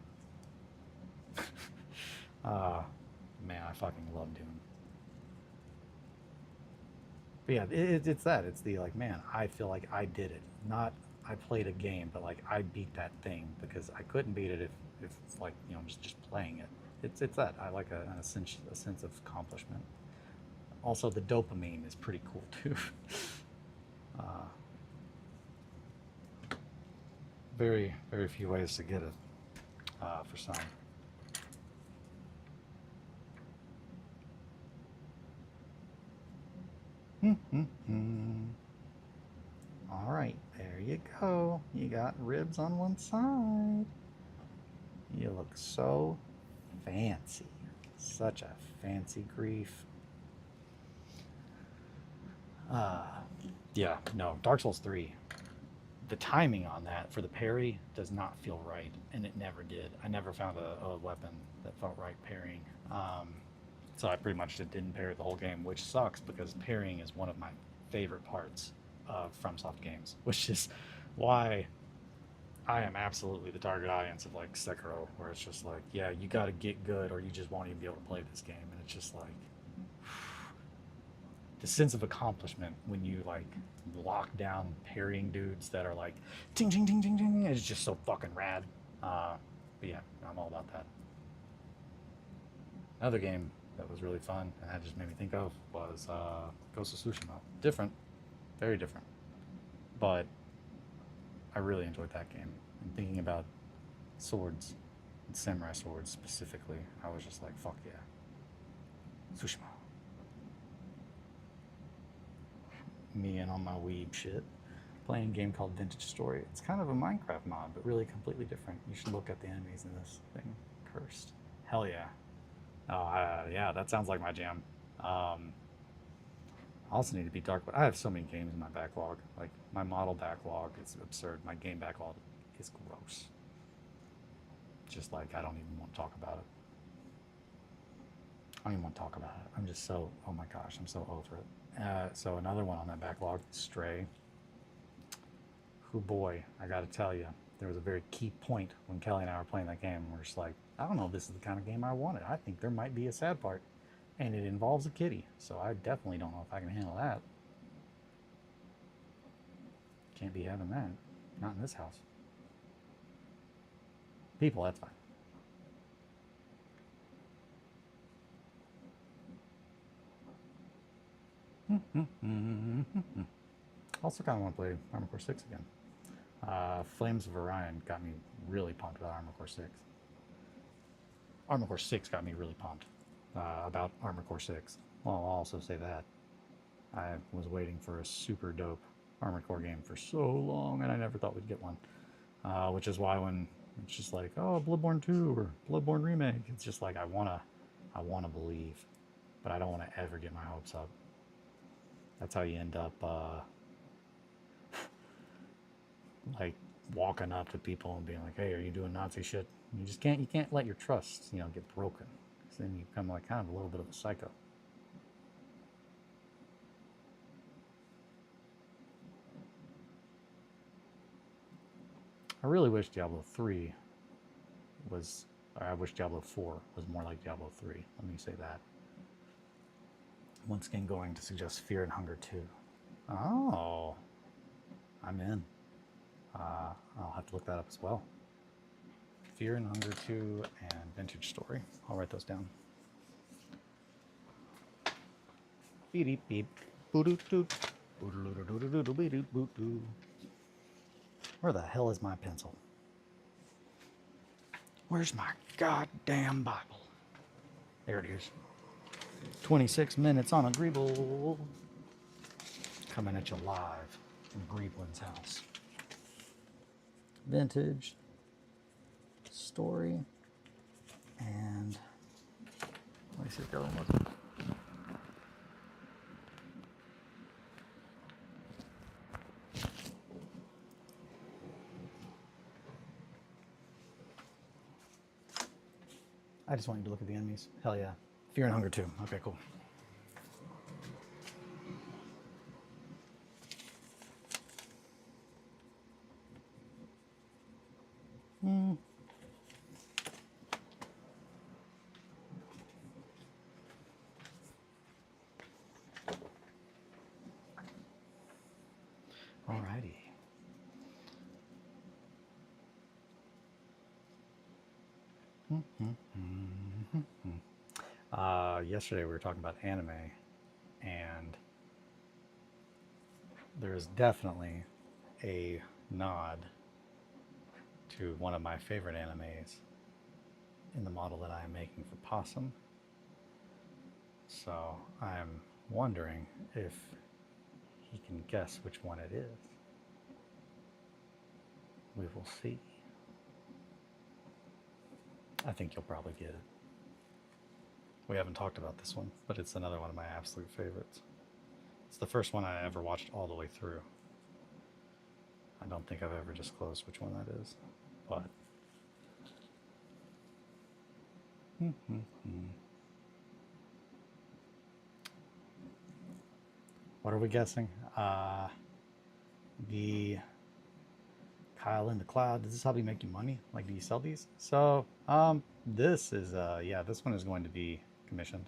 Man, I fucking love Doom. But yeah, it's that. It's the like, man, I feel like I did it. Not I played a game, but like I beat that thing because I couldn't beat it if like just playing it. It's that. I like a sense of accomplishment. Also, the dopamine is pretty cool too. uh, very few ways to get it for some. All right, there you go. You got ribs on one side. You look so fancy. Such a fancy grief. Uh, yeah, no, Dark Souls 3. The timing on that for the parry does not feel right, and it never did. I never found a weapon that felt right parrying. So I pretty much didn't parry the whole game, which sucks because parrying is one of my favorite parts of FromSoft games, which is why I am absolutely the target audience of like Sekiro, where it's just like, yeah, you got to get good, or you just won't even be able to play this game, and it's just like the sense of accomplishment when you like lock down parrying dudes that are like ting ting ting ting ting is just so fucking rad. But yeah, I'm all about that. Another game that was really fun and that just made me think of was Ghost of Tsushima. Different, very different, but I really enjoyed that game. And thinking about swords and samurai swords specifically, I was just like, fuck yeah, Tsushima. Me and on my weeb shit, playing a game called Vintage Story. It's kind of a Minecraft mod, but really completely different. You should look at the enemies in this thing. Cursed. Hell yeah. Oh, yeah, that sounds like my jam. I also need to be dark, but I have so many games in my backlog. Like, my model backlog is absurd. My game backlog is gross. Just like, I don't even want to talk about it. I don't even want to talk about it. I'm just so, oh my gosh, I'm so over it. So another one on that backlog, Stray. Who boy, I gotta tell you, there was a very key point when Kelly and I were playing that game. We're just like, I don't know if this is the kind of game I wanted. I think there might be a sad part. And it involves a kitty, so I definitely don't know if I can handle that. Can't be having that. Not in this house. People, that's fine. Also kind of want to play Armored Core 6 again. Flames of Orion got me really pumped about Armored Core 6. Armored Core 6 got me really pumped about Armored Core 6. Well, I'll also say that. I was waiting for a super dope Armored Core game for so long, and I never thought we'd get one. Which is why when it's just like, oh, Bloodborne 2 or Bloodborne Remake, it's just like I wanna believe, but I don't want to ever get my hopes up. That's how you end up like walking up to people and being like, hey, are you doing Nazi shit? You can't let your trust, get broken. Because then you become like kind of a little bit of a psycho. I really wish Diablo 3 was, or I wish Diablo 4 was more like Diablo 3. Let me say that. Once again, going to suggest Fear and Hunger 2. Oh, I'm in. I'll have to look that up as well. Fear and Hunger 2 and Vintage Story. I'll write those down. Beep beep. Where the hell is my pencil? Where's my goddamn Bible? There it is. 26 minutes on Agreeable. Coming at you live from Greeblin's house. Vintage Story and let me see what the other one was. I just want you to look at the enemies. Hell yeah. Fear and Hunger 2. Okay, cool. Yesterday we were talking about anime, and there is definitely a nod to one of my favorite animes in the model that I am making for Possum. So I'm wondering if he can guess which one it is. We will see. I think you'll probably get it. We haven't talked about this one, but it's another one of my absolute favorites. It's the first one I ever watched all the way through. I don't think I've ever disclosed which one that is, but... What are we guessing? The Kyle in the Cloud. Does this help you make you money? Like, do you sell these? So, this is, yeah, this one is going to be commissioned.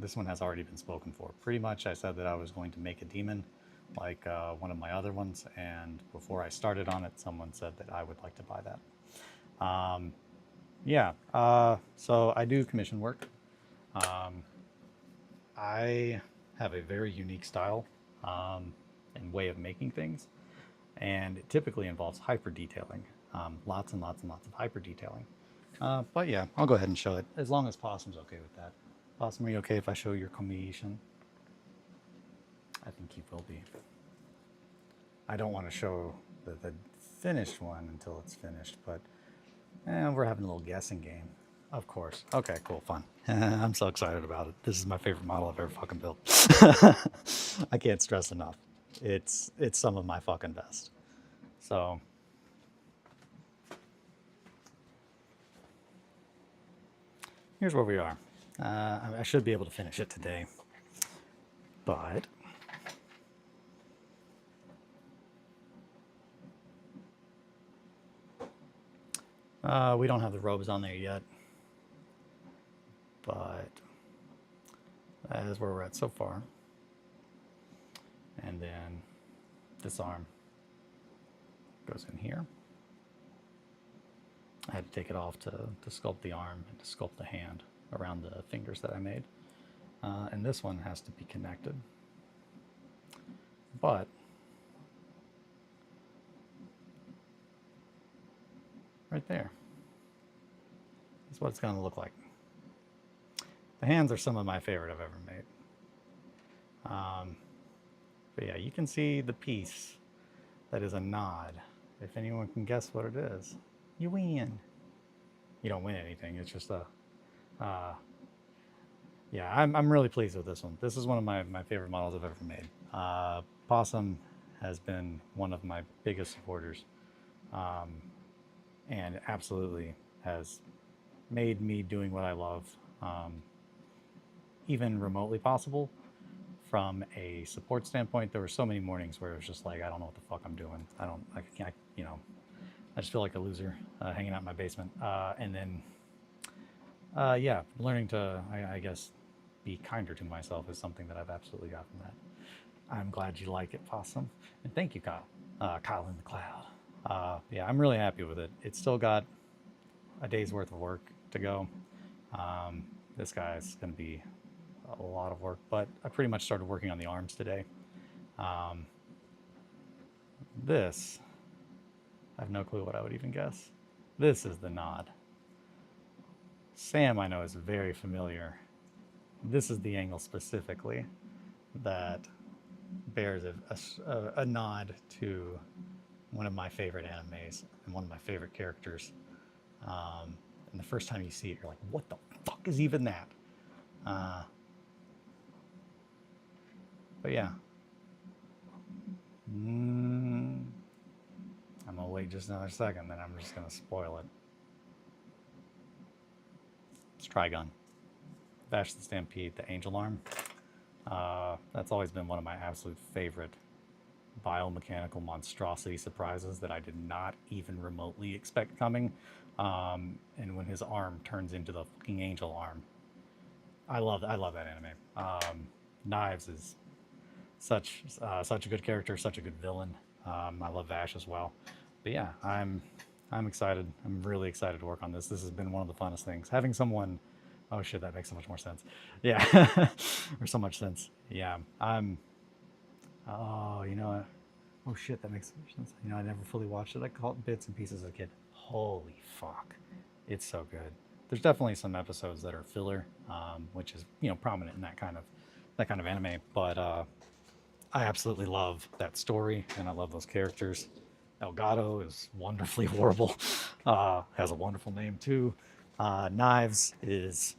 This one has already been spoken for. Pretty much I said that I was going to make a demon like one of my other ones, and before I started on it, someone said that I would like to buy that. Yeah, so I do commission work. I have a very unique style and way of making things, and it typically involves hyper detailing, lots and lots and lots of hyper detailing. But yeah, I'll go ahead and show it, as long as Possum's okay with that. Possum, are you okay if I show your commission? I think he will be. I don't want to show the finished one until it's finished, but we're having a little guessing game. Of course. Okay, cool, fun. I'm so excited about it. This is my favorite model I've ever fucking built. I can't stress enough. It's some of my fucking best. So here's where we are. I should be able to finish it today, but we don't have the robes on there yet, but that is where we're at so far. And then this arm goes in here. I had to take it off to sculpt the arm and to sculpt the hand around the fingers that I made. And this one has to be connected. But right there is what it's going to look like. The hands are some of my favorite I've ever made. But yeah, you can see the piece that is a nod. If anyone can guess what it is, you win. You don't win anything. It's just a... yeah, I'm really pleased with this one. This is one of my favorite models I've ever made. Possum has been one of my biggest supporters, and absolutely has made me doing what I love even remotely possible. From a support standpoint, there were so many mornings where it was just like, I don't know what the fuck I'm doing. I can't, you know, I just feel like a loser hanging out in my basement. And then, yeah, learning to, I guess, be kinder to myself is something that I've absolutely got from that. I'm glad you like it, Possum. And thank you, Kyle. Kyle in the Cloud. Yeah, I'm really happy with it. It's still got a day's worth of work to go. This guy's going to be a lot of work, but I pretty much started working on the arms today. This, I have no clue what I would even guess. This is the nod. Sam, I know, is very familiar. This is the angle specifically that bears a nod to one of my favorite animes and one of my favorite characters. And the first time you see it, you're like, what the fuck is even that? But yeah. I'm gonna wait just another second, then I'm just gonna spoil it. It's Trigun. Vash the Stampede, the Angel Arm. That's always been one of my absolute favorite biomechanical monstrosity surprises that I did not even remotely expect coming. And when his arm turns into the fucking angel arm, I love that anime. Knives is such a good character, such a good villain. I love Vash as well. But yeah, I'm I'm excited. I'm really excited to work on this. This has been one of the funnest things. Having someone, oh shit, that makes so much more sense. Yeah, or so much sense. Yeah, I'm. Oh, you know what? Oh shit, that makes so much sense. You know, I never fully watched it. I caught bits and pieces as a kid. Holy fuck, it's so good. There's definitely some episodes that are filler, which is prominent in that kind of anime. But I absolutely love that story, and I love those characters. Elgato is wonderfully horrible. Has a wonderful name too. Knives is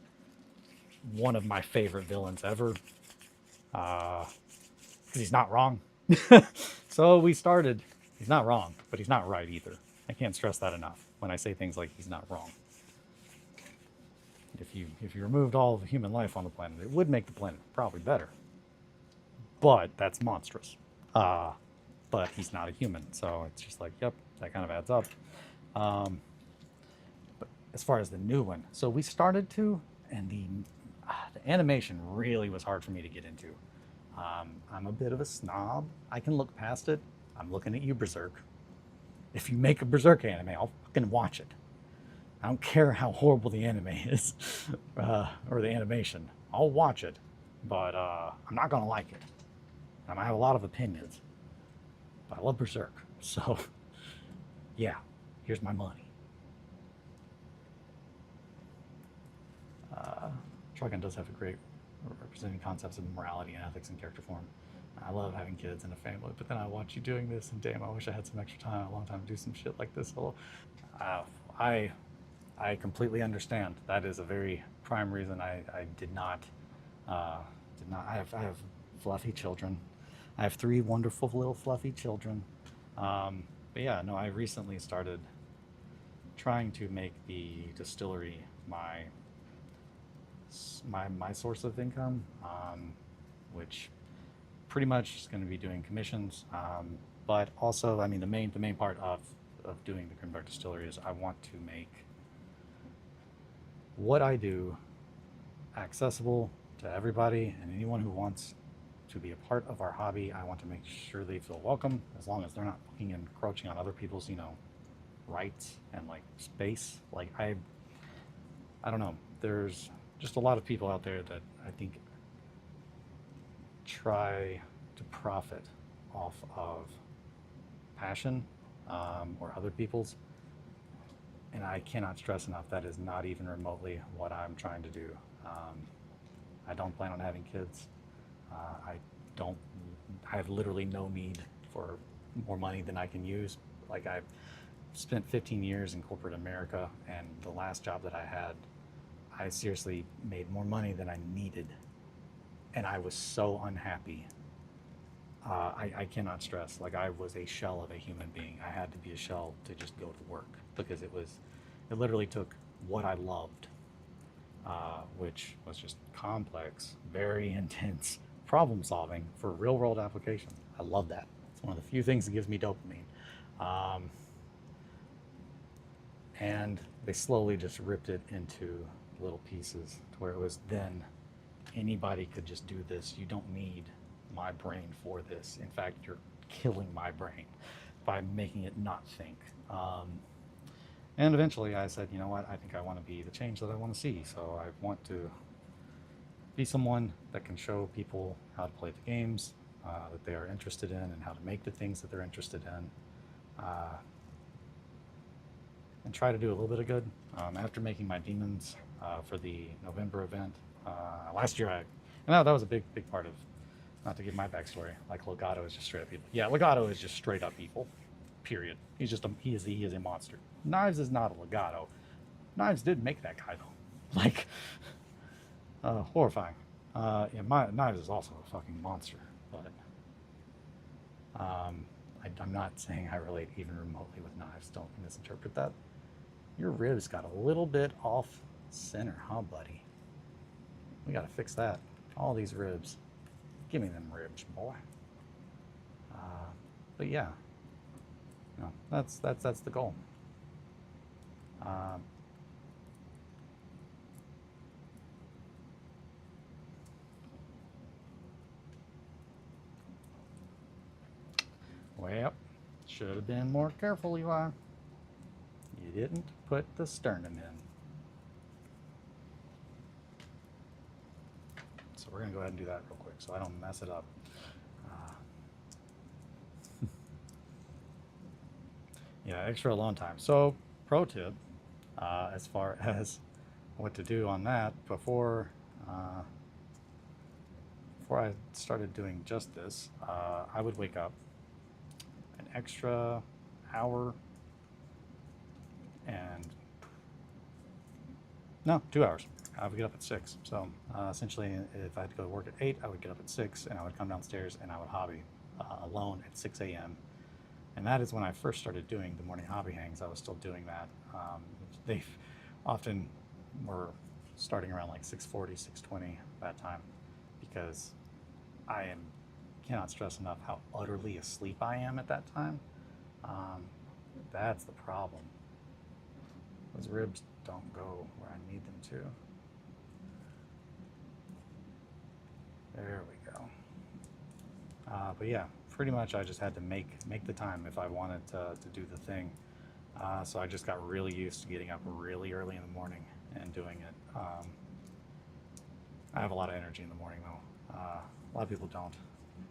one of my favorite villains ever. Because he's not wrong. So we started. He's not wrong, but he's not right either. I can't stress that enough when I say things like he's not wrong. If you removed all of the human life on the planet, it would make the planet probably better. But that's monstrous. But he's not a human, so it's just like, yep, that kind of adds up. But as far as the new one, so we started to, and the animation really was hard for me to get into. I'm a bit of a snob. I can look past it. I'm looking at you, Berserk. If you make a Berserk anime, I'll fucking watch it. I don't care how horrible the anime is, or the animation. I'll watch it, but I'm not gonna like it. I might have a lot of opinions, but I love Berserk. So, yeah, here's my money. Trigun does have a great representing concepts of morality and ethics in character form. I love having kids and a family, but then I watch you doing this, and damn, I wish I had some extra time, a long time to do some shit like this. I completely understand. That is a very prime reason I did not. I have fluffy children. I have 3 wonderful little fluffy children. But yeah, no, I recently started trying to make the distillery my source of income, which pretty much is going to be doing commissions. But also, I mean, the main part of doing the Grimdark Distillery is I want to make what I do accessible to everybody and anyone who wants to be a part of our hobby. I want to make sure they feel welcome, as long as they're not fucking encroaching on other people's, rights and like space. Like I don't know. There's just a lot of people out there that I think try to profit off of passion, or other people's. And I cannot stress enough, that is not even remotely what I'm trying to do. I don't plan on having kids. I don't. I have literally no need for more money than I can use. Like, I've spent 15 years in corporate America, and the last job that I had, I seriously made more money than I needed, and I was so unhappy. I cannot stress. Like, I was a shell of a human being. I had to be a shell to just go to work, because it literally took what I loved, which was just complex, very intense problem solving for real world applications. I love that. It's one of the few things that gives me dopamine. And they slowly just ripped it into little pieces to where it was then anybody could just do this. You don't need my brain for this. In fact, you're killing my brain by making it not think. And eventually I said, you know what, I think I want to be the change that I want to see. So I want to be someone that can show people how to play the games that they are interested in, and how to make the things that they're interested in, and try to do a little bit of good. After making my demons for the November event last year, that was a big part of, not to give my backstory, like Legato is just straight up evil. Yeah, Legato is just straight up evil. Period. He is a monster. Knives is not a Legato. Knives did make that guy though. Like, horrifying. Knives is also a fucking monster, but I'm not saying I relate even remotely with Knives. Don't misinterpret that. Your ribs got a little bit off center, huh, buddy? We gotta fix that. All these ribs. Give me them ribs, boy. But yeah, no, that's the goal. Well, should have been more careful, Eli. didn't put the sternum in. So we're going to go ahead and do that real quick so I don't mess it up. Yeah, extra alone time. So, pro tip, as far as what to do on that before I started doing just this, I would wake up an extra hour and no, 2 hours. I would get up at 6. So essentially, if I had to go to work at 8, I would get up at 6, and I would come downstairs and I would hobby alone at 6 a.m. And that is when I first started doing the morning hobby hangs. I was still doing that. They often were starting around like 6:40, 6:20 that time, because cannot stress enough how utterly asleep I am at that time. That's the problem. Those ribs don't go where I need them to. There we go. But yeah, pretty much I just had to make the time if I wanted to do the thing. So I just got really used to getting up really early in the morning and doing it. I have a lot of energy in the morning though. A lot of people don't,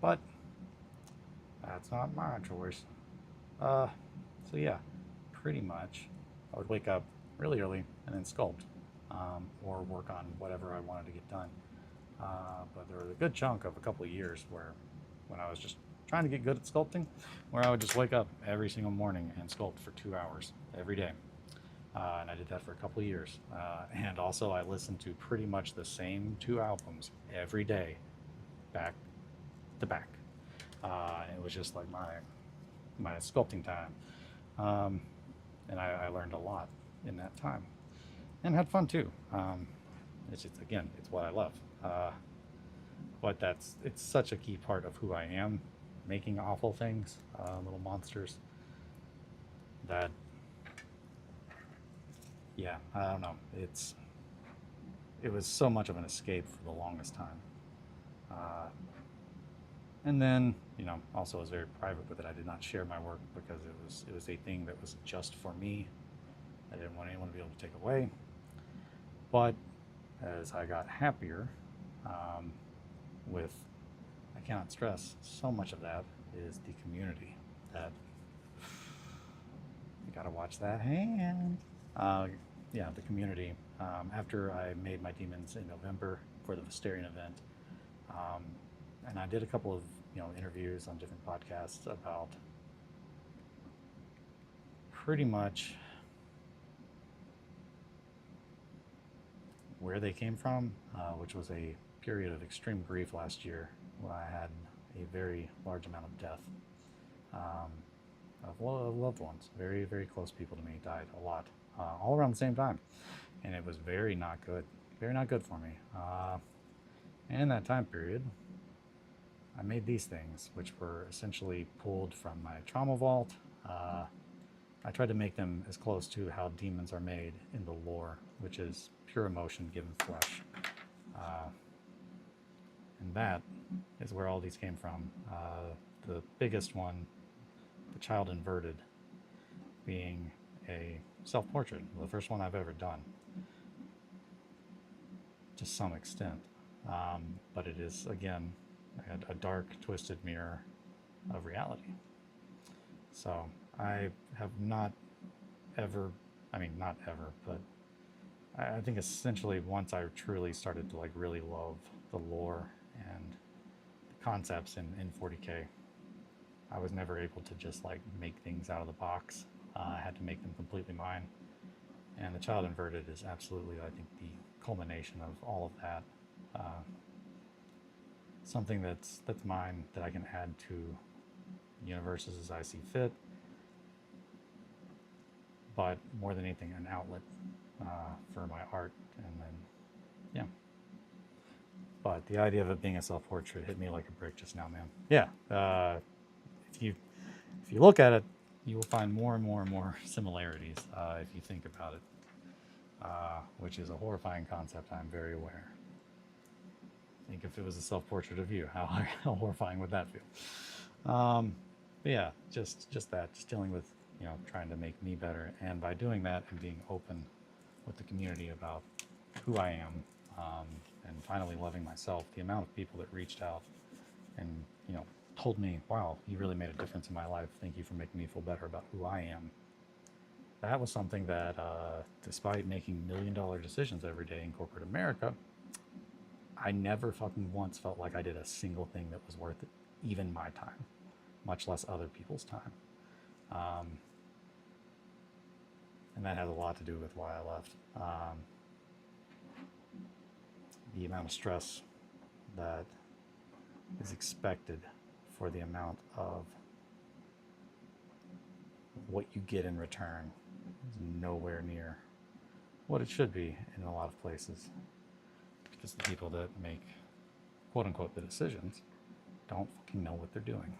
but that's not my choice. So yeah, pretty much I would wake up really early and then sculpt or work on whatever I wanted to get done. But there was a good chunk of a couple of years when I was just trying to get good at sculpting, where I would just wake up every single morning and sculpt for 2 hours every day. And I did that for a couple of years. And also I listened to pretty much the same 2 albums every day, back to back. It was just like my sculpting time. And I learned a lot in that time and had fun too. It's just, again, it's what I love. But it's such a key part of who I am, making awful things, little monsters, that, yeah, I don't know. It was so much of an escape for the longest time. And then, also I was very private with it. I did not share my work because it was a thing that was just for me. I didn't want anyone to be able to take away. But as I got happier, I cannot stress so much of that is the community. That you gotta watch that hand. Yeah, the community. After I made my demons in November for the Visterian event, and I did a couple of interviews on different podcasts about pretty much where they came from, which was a period of extreme grief last year when I had a very large amount of death of loved ones. Very, very close people to me died a lot, all around the same time. And it was very not good for me. And in that time period, I made these things, which were essentially pulled from my trauma vault. I tried to make them as close to how demons are made in the lore, which is pure emotion given flesh. And that is where all these came from. The biggest one, the child inverted, being a self-portrait, the first one I've ever done, to some extent. But it is, again, a dark, twisted mirror of reality. So I have not ever, not ever, but I think essentially once I truly started to really love the lore and the concepts in 40K, I was never able to just make things out of the box. I had to make them completely mine. And the child inverted is absolutely, I think, the culmination of all of that. Something that's mine, that I can add to universes as I see fit. But more than anything, an outlet for my art. And then, yeah. But the idea of it being a self-portrait hit me like a brick just now, man. Yeah. If you look at it, you will find more and more and more similarities if you think about it, which is a horrifying concept. I'm very aware. Think if it was a self-portrait of you, how horrifying would that feel? But yeah, just dealing with trying to make me better. And by doing that and being open with the community about who I am, and finally loving myself, the amount of people that reached out and, told me, wow, you really made a difference in my life. Thank you for making me feel better about who I am. That was something that, despite making $1 million decisions every day in corporate America, I never fucking once felt like I did a single thing that was worth it, even my time, much less other people's time. And that has a lot to do with why I left. The amount of stress that is expected for the amount of what you get in return is nowhere near what it should be in a lot of places. Because the people that make, quote unquote, the decisions don't fucking know what they're doing.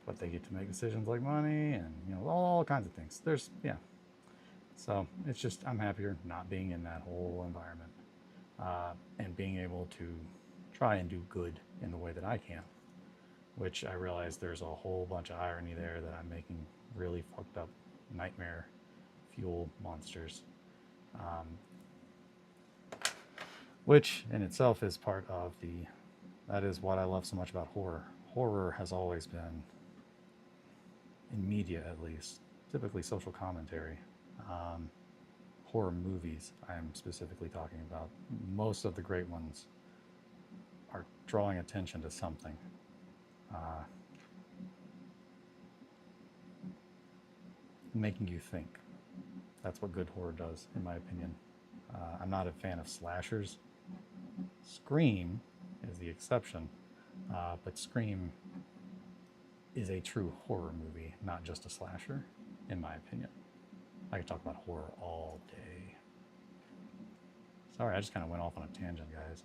But they get to make decisions like money and, all kinds of things. So it's just, I'm happier not being in that whole environment, and being able to try and do good in the way that I can, which I realize there's a whole bunch of irony there that I'm making really fucked up nightmare fuel monsters, which in itself is part of that is what I love so much about horror. Horror has always been, in media at least, typically social commentary. Horror movies, I'm specifically talking about. Most of the great ones are drawing attention to something. Making you think. That's what good horror does, in my opinion. I'm not a fan of slashers. Scream is the exception, but Scream is a true horror movie, not just a slasher, in my opinion. I could talk about horror all day. Sorry, I just kind of went off on a tangent, guys.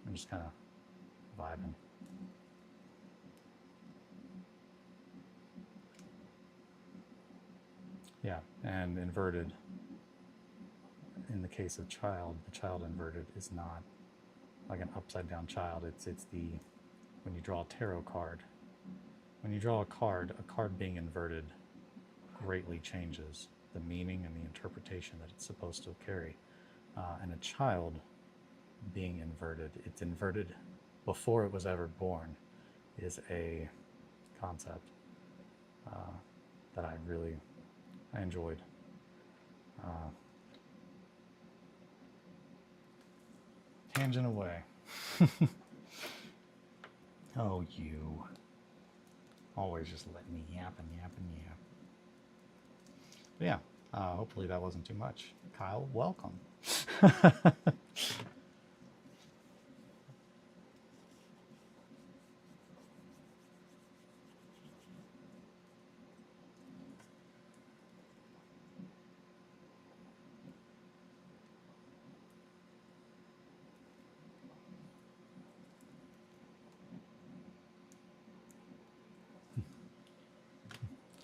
I'm just kind of vibing. Yeah, and inverted. In the case of child, the child inverted is not like an upside down child. It's when you draw a tarot card. When you draw a card being inverted greatly changes the meaning and the interpretation that it's supposed to carry. And a child being inverted, it's inverted before it was ever born, is a concept that I enjoyed. Tangent away. Oh, you. Always just let me yap and yap and yap. But yeah, hopefully that wasn't too much. Kyle, welcome.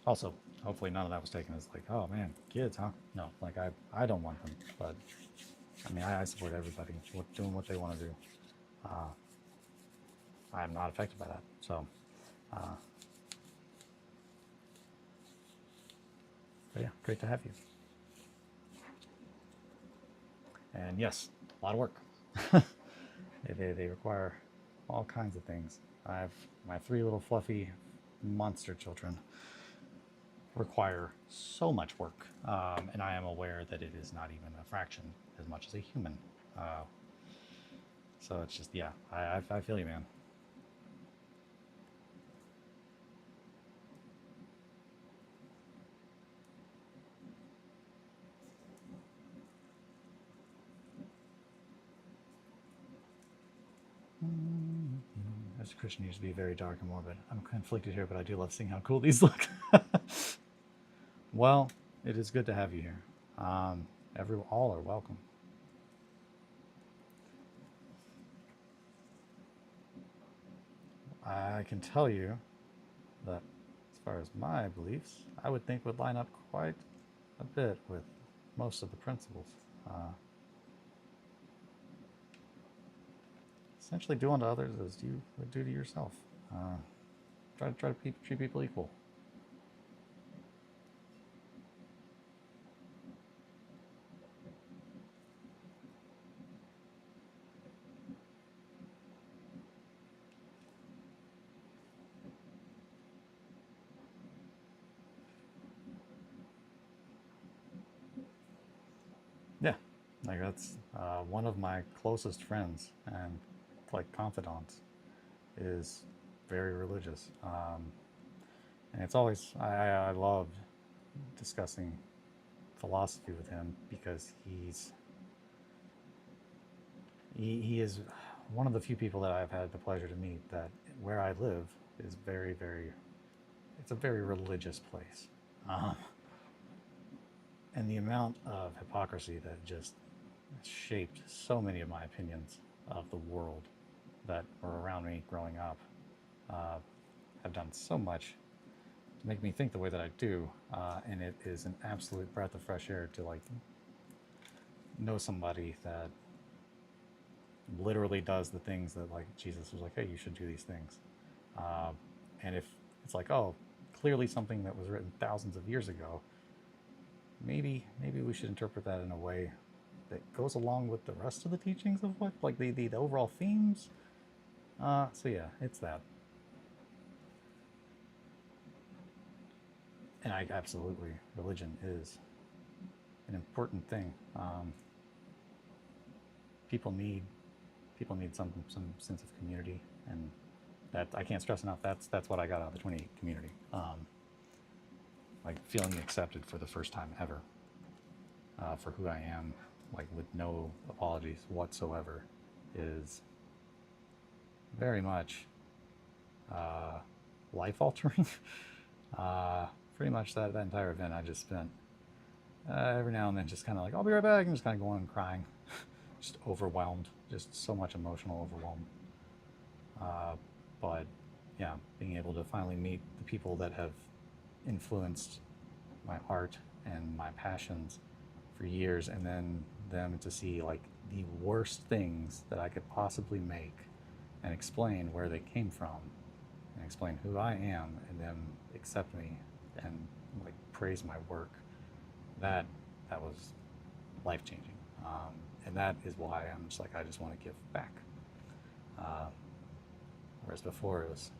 Also, hopefully none of that was taken as like, oh man, kids, huh? No, like I don't want them, but I mean, I support everybody doing what they want to do. I'm not affected by that, so. But yeah, great to have you. And yes, a lot of work. They require all kinds of things. I have my 3 little fluffy monster children require so much work, and I am aware that it is not even a fraction as much as a human. So it's just, yeah, I feel you, man. As a Christian, used to be very dark and morbid. I'm conflicted here, but I do love seeing how cool these look. Well, it is good to have you here. All are welcome. I can tell you that as far as my beliefs, I would think would line up quite a bit with most of the principles. Essentially, do unto others as you would do to yourself. try to treat people equal. Yeah, like that's one of my closest friends and like confidants is very religious, and it's always I love discussing philosophy with him because he is one of the few people that I've had the pleasure to meet that where I live is very it's a very religious place. Uh, and the amount of hypocrisy that just shaped so many of my opinions of the world that were around me growing up uh, have done so much to make me think the way that I do. And it is an absolute breath of fresh air to like know somebody that literally does the things that like Jesus was like, hey, you should do these things. Uh, and if it's like, oh, clearly something that was written thousands of years ago, maybe we should interpret that in a way that goes along with the rest of the teachings of what like the overall themes. So yeah, it's that. And I absolutely religion is an important thing. People need people need some sense of community, and that I can't stress enough. That's what I got out of the 28 community. Like feeling accepted for the first time ever for who I am, like with no apologies whatsoever, is very much uh, life altering. uh, Pretty much that entire event I just spent every now and then just kind of like, I'll be right back, and just kind of going and crying, just overwhelmed, just so much emotional overwhelm. Uh, but yeah, being able to finally meet the people that have influenced my art and my passions for years, and then them to see like the worst things that I could possibly make and explain where they came from and explain who I am, and them accept me and like praise my work. That that was life changing, and that is why I'm just like I just want to give back. Uh, Whereas before it was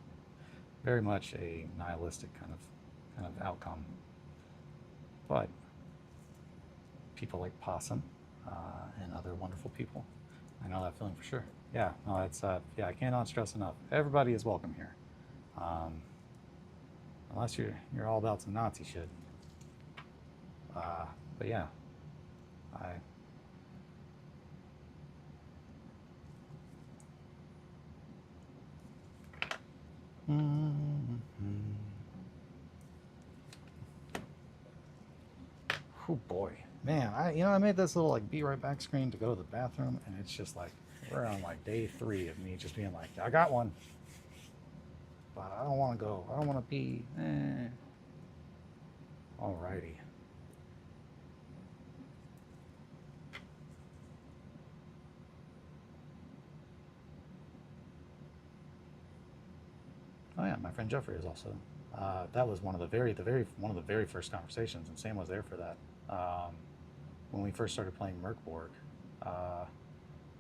very much a nihilistic kind of outcome. But people like Possum and other wonderful people, I know that feeling for sure. Yeah, no, it's yeah. I cannot stress enough. Everybody is welcome here, um, unless you're all about some Nazi shit. But yeah, I. Mm-hmm. Oh boy, man! I made this little like be right back screen to go to the bathroom, and it's just like we're on like day 3 of me just being like, I got one, but I don't want to go. I don't want to pee. Alrighty. Oh yeah, my friend Jeffrey is also. That was one of one of the very first conversations, and Sam was there for that. When we first started playing Merkborg, uh,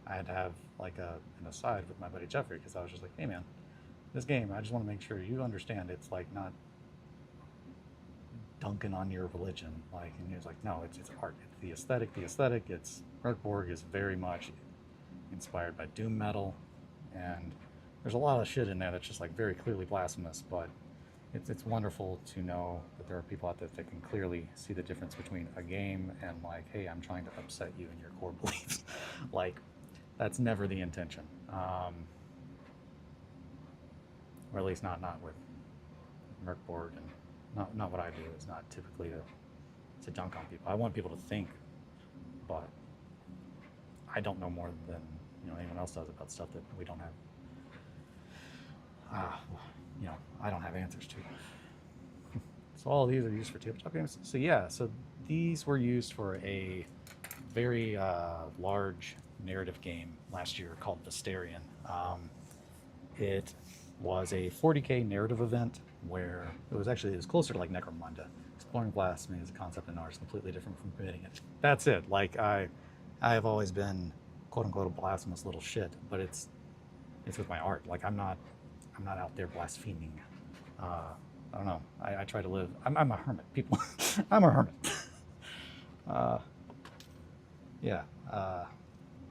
I had to have like an aside with my buddy Jeffrey because I was just like, hey man, this game, I just want to make sure you understand it's like not dunking on your religion. Like, and he was like, no, it's art. It's the aesthetic. The aesthetic. It's Merkborg is very much inspired by doom metal, and there's a lot of shit in there that's just like very clearly blasphemous. But it's wonderful to know that there are people out there that can clearly see the difference between a game and like, hey, I'm trying to upset you in your core beliefs. Like, that's never the intention, or at least not with Merkborg, and not what I do is not typically to dunk on people. I want people to think, but I don't know more than anyone else does about stuff that we don't have. Uh, I don't have answers to. So all of these are used for tabletop games. So yeah, so these were used for a very large narrative game last year called Distillery. It was a 40K narrative event where it was closer to like Necromunda. Exploring blasphemy as a concept in art is completely different from committing it. That's it. Like I have always been quote unquote a blasphemous little shit, but it's with my art. Like I'm not out there blaspheming. I don't know. I try to live. I'm a hermit. People, I'm a hermit. Yeah.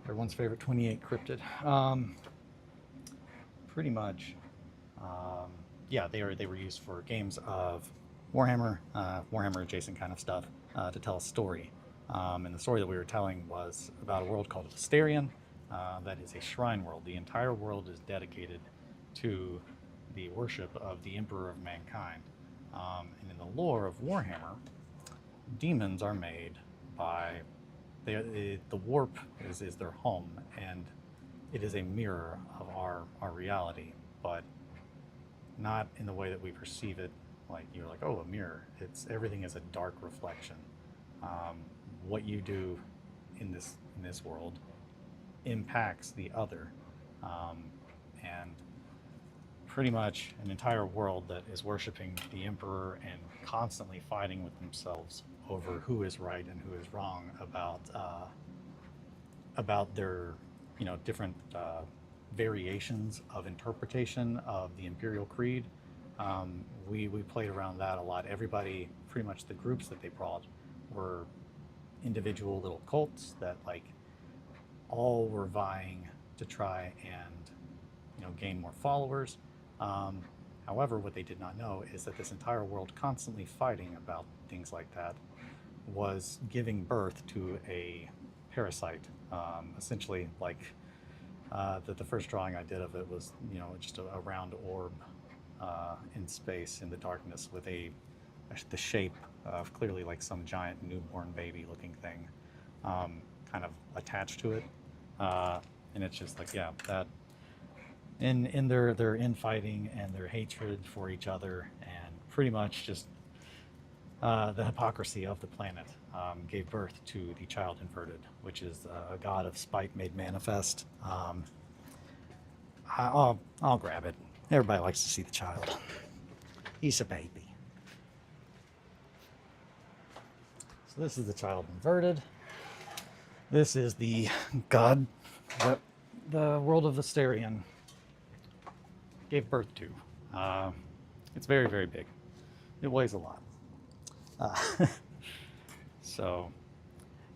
Everyone's favorite 28 cryptid. Pretty much. Yeah, they were used for games of Warhammer, Warhammer adjacent kind of stuff to tell a story. And the story that we were telling was about a world called Distillery. That is a shrine world. The entire world is dedicated to the worship of the Emperor of Mankind. And in the lore of Warhammer, demons are made by the warp is their home, and it is a mirror of our reality, but not in the way that we perceive it. Like you're like, oh, a mirror. Everything is a dark reflection. What you do in this world impacts the other, and pretty much an entire world that is worshiping the emperor and constantly fighting with themselves over who is right and who is wrong about their different variations of interpretation of the imperial creed. We played around that a lot. Everybody, pretty much the groups that they brought were individual little cults that like all were vying to try and gain more followers. However, what they did not know is that this entire world constantly fighting about things like that was giving birth to a parasite. Essentially, like the first drawing I did of it was just a round orb in space in the darkness with the shape of clearly like some giant newborn baby looking thing kind of attached to it. And it's just like, yeah, that in their infighting and their hatred for each other, and pretty much just the hypocrisy of the planet gave birth to the child inverted, which is a god of spite made manifest. I'll grab it. Everybody likes to see the child. He's a baby. So this is the child inverted. This is the god that the world of Asterion gave birth to. It's very, very big. It weighs a lot. So,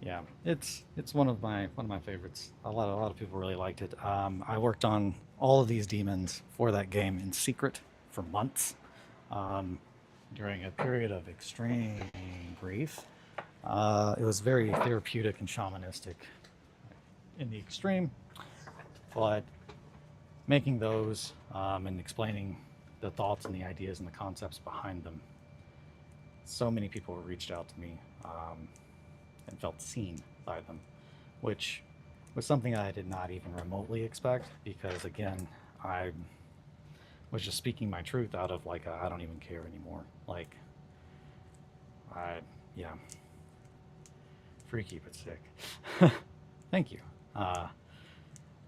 yeah, it's one of my favorites. A lot of people really liked it. I worked on all of these demons for that game in secret for months during a period of extreme grief. It was very therapeutic and shamanistic in the extreme, but making those and explaining the thoughts and the ideas and the concepts behind them, so many people reached out to me and felt seen by them, which was something I did not even remotely expect, because again, I was just speaking my truth out of like I don't even care anymore. Like yeah, freaky but sick. Thank you.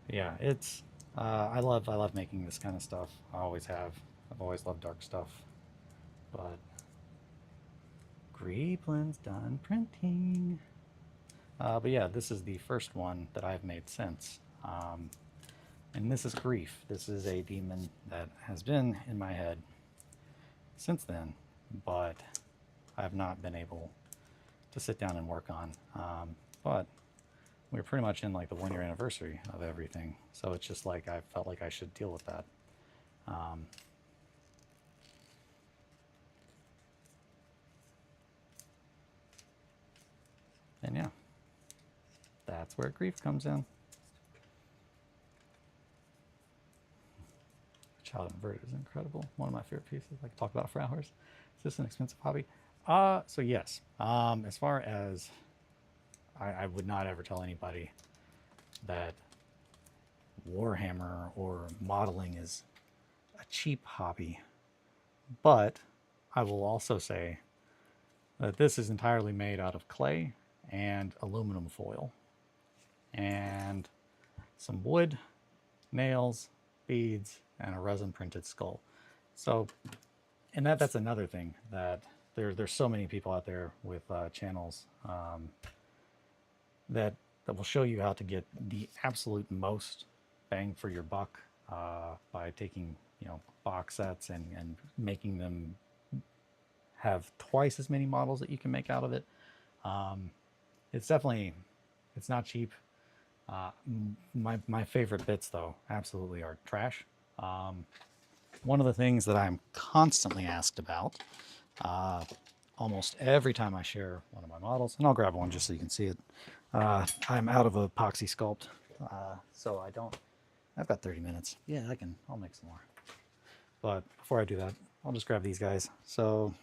Yeah, it's I love making this kind of stuff. I always have. I've always loved dark stuff, but Greeplin's done printing. But yeah, this is the first one that I've made since. And this is Grief. This is a demon that has been in my head since then, but I have not been able to sit down and work on. But we're pretty much in like the 1 year anniversary of everything, so it's just like I felt like I should deal with that. And yeah, that's where Grief comes in. Child Inverted is incredible. One of my favorite pieces. I could talk about it for hours. Is this an expensive hobby? So yes. As far as I would not ever tell anybody that Warhammer or modeling is a cheap hobby, but I will also say that this is entirely made out of clay and aluminum foil and some wood, nails, beads, and a resin printed skull. So, and that's another thing, that there's so many people out there with channels that will show you how to get the absolute most bang for your buck by taking, you know, box sets and making them have twice as many models that you can make out of it. It's definitely, it's not cheap. My favorite bits though absolutely are trash. One of the things that I'm constantly asked about almost every time I share one of my models, and I'll grab one just so you can see it. I'm out of epoxy sculpt, so I've got 30 minutes. Yeah, I'll make some more. But before I do that, I'll just grab these guys. So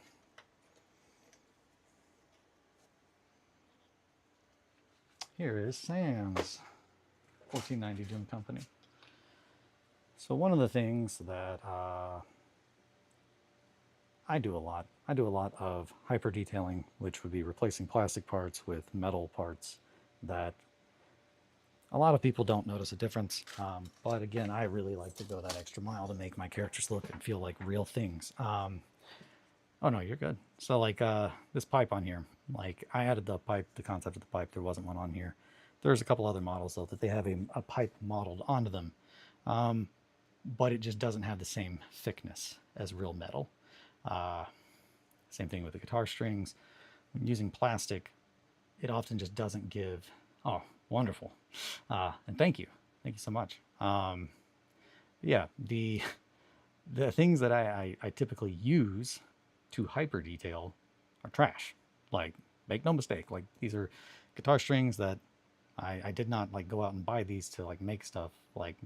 here is Sam's 1490 Doom Company. So one of the things that I do a lot of hyper detailing, which would be replacing plastic parts with metal parts that a lot of people don't notice a difference. But again, I really like to go that extra mile to make my characters look and feel like real things. Oh no, you're good. So like this pipe on here, like I added the concept of the pipe. There wasn't one on here. There's a couple other models though that they have a pipe modeled onto them. But it just doesn't have the same thickness as real metal. Same thing with the guitar strings. When using plastic, it often just doesn't give. Oh, wonderful. And thank you so much. Yeah, the things that I typically use to hyper detail are trash. Like, make no mistake, like these are guitar strings that I did not like go out and buy these to like make stuff. Like,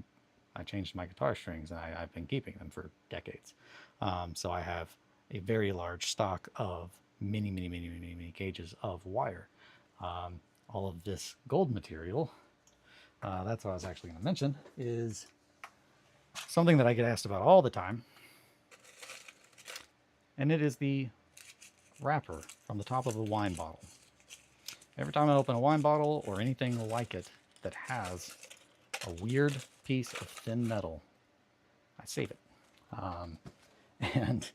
I changed my guitar strings and I've been keeping them for decades. So I have a very large stock of many gauges of wire. All of this gold material, that's what I was actually going to mention, is something that I get asked about all the time. And it is the wrapper from the top of a wine bottle. Every time I open a wine bottle or anything like it that has a weird piece of thin metal, I save it. And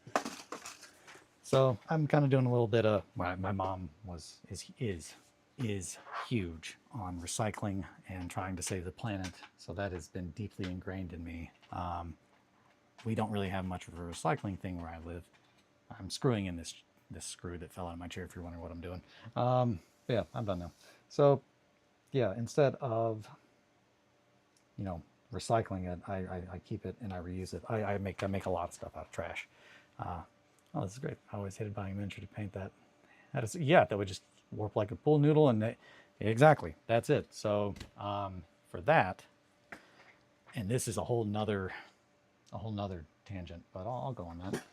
so I'm kind of doing a little bit of, my mom is huge on recycling and trying to save the planet. So that has been deeply ingrained in me. We don't really have much of a recycling thing where I live. I'm screwing in this screw that fell out of my chair, if you're wondering what I'm doing. Yeah, I'm done now. So yeah, instead of, you know, recycling it, I keep it and I reuse it. I make a lot of stuff out of trash. Oh, this is great. I always hated buying miniature to paint that. Yeah, that would just warp like a pool noodle, and exactly, that's it. So for that, and this is a whole nother tangent, but I'll go on that. Let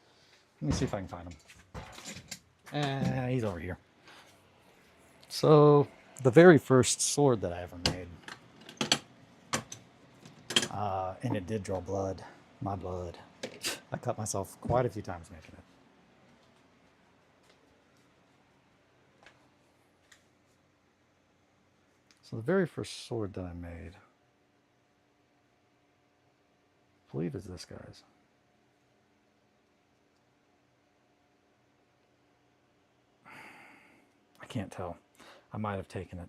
me see if I can find him. He's over here. So the very first sword that I ever made, and it did draw blood, my blood. I cut myself quite a few times making it. So the very first sword that I made, I believe is this guy's. I can't tell. I might have taken it.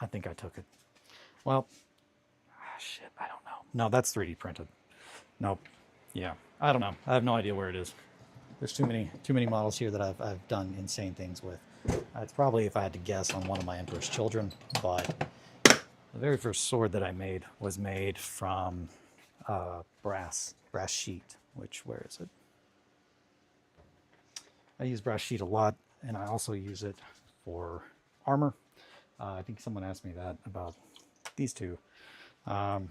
I think I took it. Well, shit, I don't know. No, that's 3D printed. Nope. Yeah, I don't know. I have no idea where it is. There's too many models here that I've done insane things with. It's probably, if I had to guess, on one of my Emperor's Children, but the very first sword that I made was made from brass sheet, where is it? I use brass sheet a lot, and I also use it for armor. I think someone asked me that about these two. But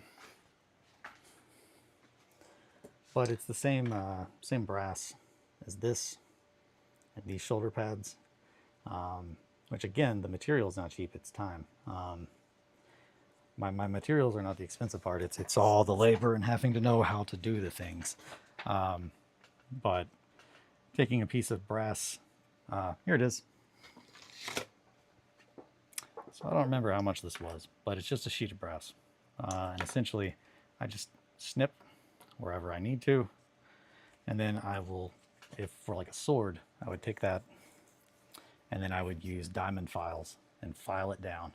it's the same brass as this and these shoulder pads, which again, the material is not cheap, it's time. My materials are not the expensive part, it's all the labor and having to know how to do the things. But taking a piece of brass, here it is. So I don't remember how much this was, but it's just a sheet of brass. And essentially, I just snip wherever I need to. And then I will, if for like a sword, I would take that and then I would use diamond files and file it down.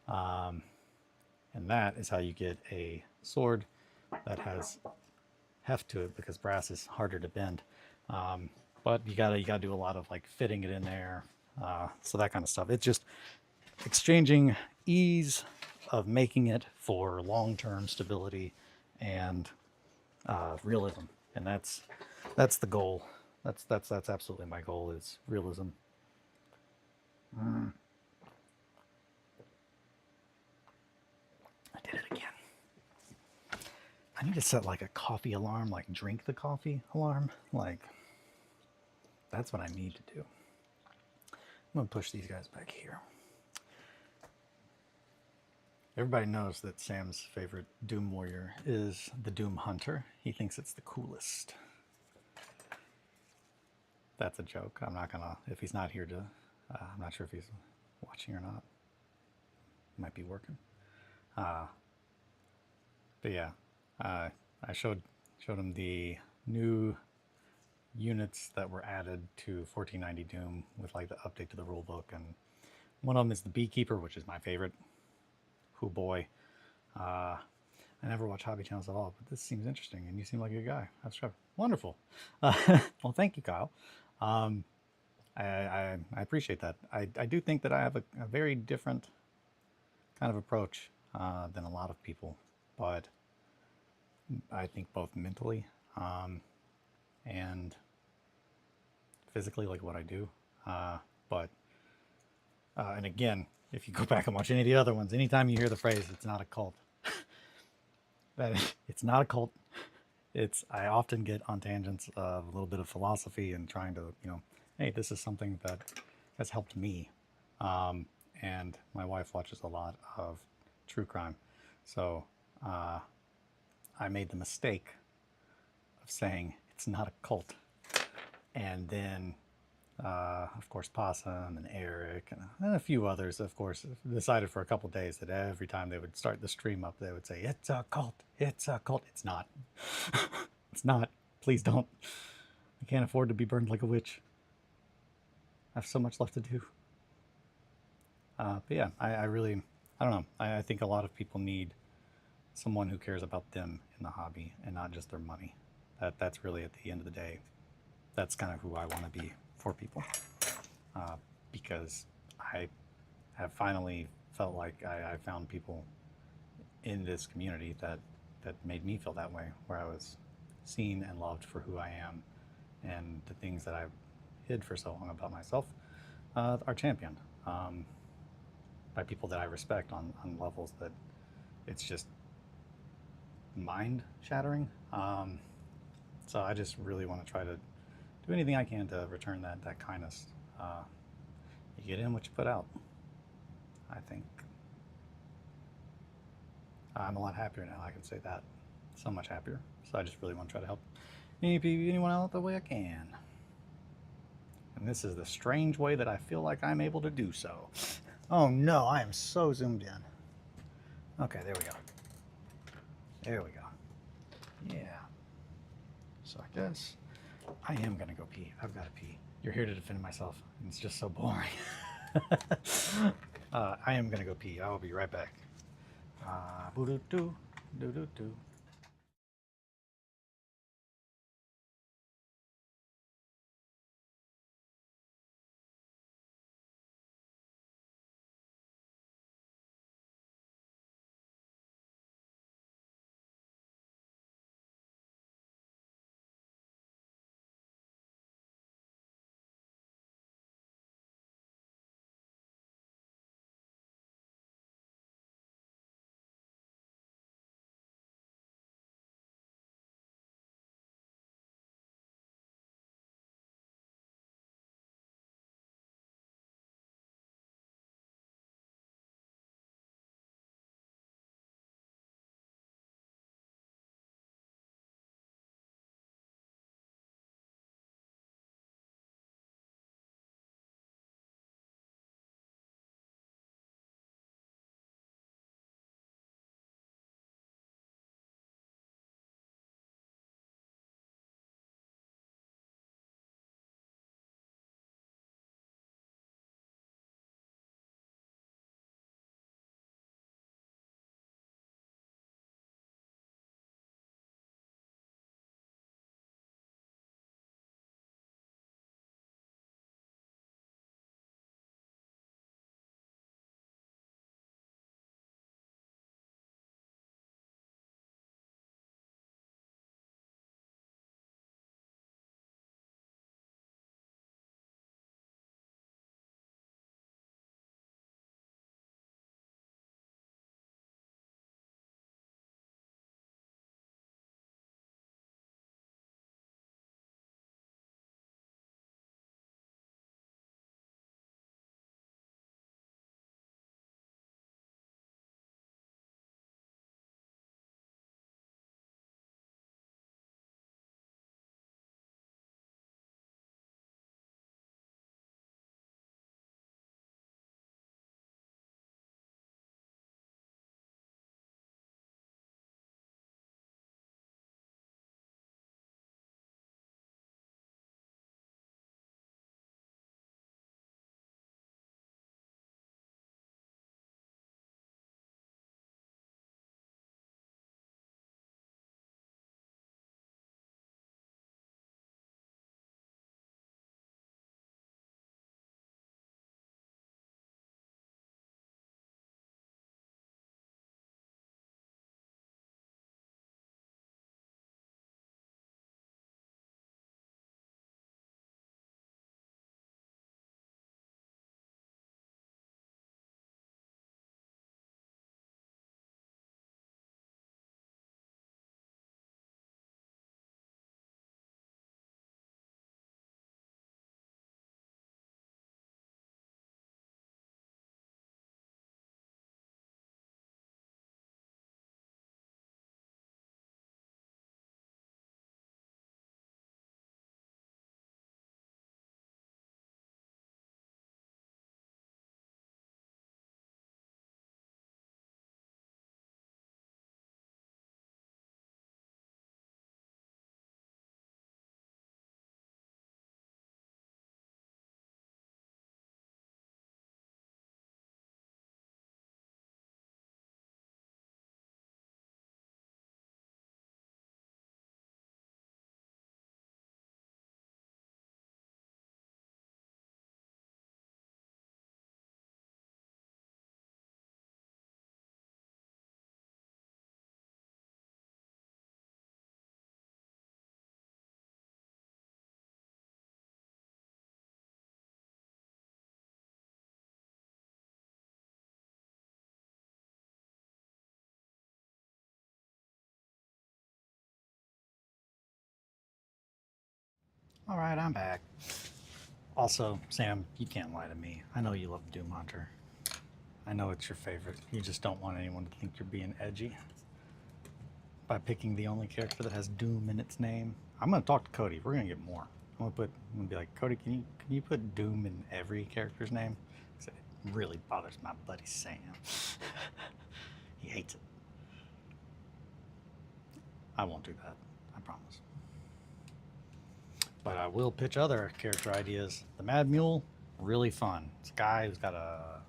And that is how you get a sword that has heft to it, because brass is harder to bend. But you gotta do a lot of like fitting it in there, so that kind of stuff. It's just exchanging ease of making it for long-term stability and realism, and that's the goal. That's absolutely my goal, is realism. I did it again. I need to set like a coffee alarm, like drink the coffee alarm. Like, that's what I need to do. I'm gonna push these guys back here. Everybody knows that Sam's favorite Doom Warrior is the Doom Hunter. He thinks it's the coolest. That's a joke. I'm not gonna, if he's not here to, I'm not sure if he's watching or not. He might be working. But yeah, I showed him the new units that were added to 1490 Doom with like the update to the rulebook, and one of them is the Beekeeper, which is my favorite. Oh boy. I never watch hobby channels at all, but this seems interesting, and you seem like a good guy. That's Trevor. Wonderful. Well, thank you, Kyle. I appreciate that. I do think that I have a very different kind of approach than a lot of people, but I think both mentally and physically, like what I do. And again, if you go back and watch any of the other ones, anytime you hear the phrase, it's not a cult, it's not a cult. I often get on tangents of a little bit of philosophy and trying to, hey, this is something that has helped me. And my wife watches a lot of true crime. So I made the mistake of saying it's not a cult. And then, of course, Possum and Eric and a few others, of course, decided for a couple days that every time they would start the stream up, they would say, it's a cult, it's a cult. It's not. It's not. Please don't. I can't afford to be burned like a witch. I have so much left to do. But yeah, I really, I don't know. I think a lot of people need someone who cares about them in the hobby and not just their money. That's really, at the end of the day, that's kind of who I want to be for people. Because I have finally felt like I found people in this community that made me feel that way, where I was seen and loved for who I am, and the things that I hid for so long about myself are championed by people that I respect on levels that it's just mind shattering. So I just really want to try to do anything I can to return that kindness. You get in what you put out, I think. I'm a lot happier now, I can say that. So much happier. So I just really want to try to help anyone out the way I can. And this is the strange way that I feel like I'm able to do so. Oh no, I am so zoomed in. Okay, there we go. There we go. Yeah. So I guess I am gonna go pee. I've got to pee. You're here to defend myself. It's just so boring. I am gonna go pee. I will be right back. Boo-doo-doo, doo-doo-doo. All right, I'm back. Also, Sam, you can't lie to me. I know you love Doom Hunter. I know it's your favorite. You just don't want anyone to think you're being edgy by picking the only character that has Doom in its name. I'm gonna talk to Cody. We're gonna get more. I'm gonna be like, Cody, can you put Doom in every character's name? It really bothers my buddy Sam. He hates it. I won't do that. I promise. But I will pitch other character ideas. The Mad Mule, really fun. It's a guy who's got a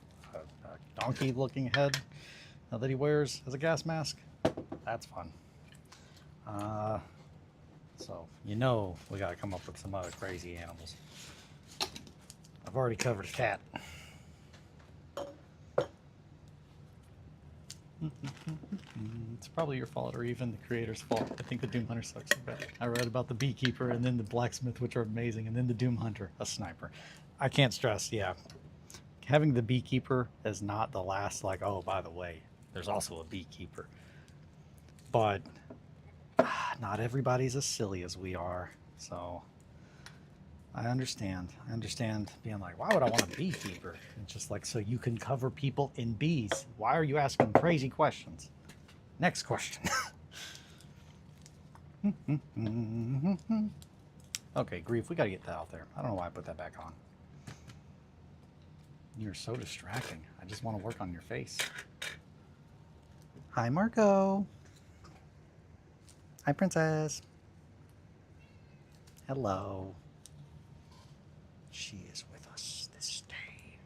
donkey-looking head that he wears as a gas mask. That's fun. So, you know we gotta come up with some other crazy animals. I've already covered a cat. It's probably your fault or even the creator's fault. I think the Doom Hunter sucks so bad. I read about the Beekeeper and then the Blacksmith, which are amazing, and then the Doom Hunter, a sniper. I can't stress, yeah. Having the Beekeeper is not the last, like, oh, by the way, there's also a Beekeeper. But not everybody's as silly as we are, so I understand. I understand being like, why would I want a beekeeper? It's just like, so you can cover people in bees. Why are you asking crazy questions? Next question. Okay, Grief, we gotta get that out there. I don't know why I put that back on. You're so distracting. I just want to work on your face. Hi, Marco. Hi, Princess. Hello. She is with us this day.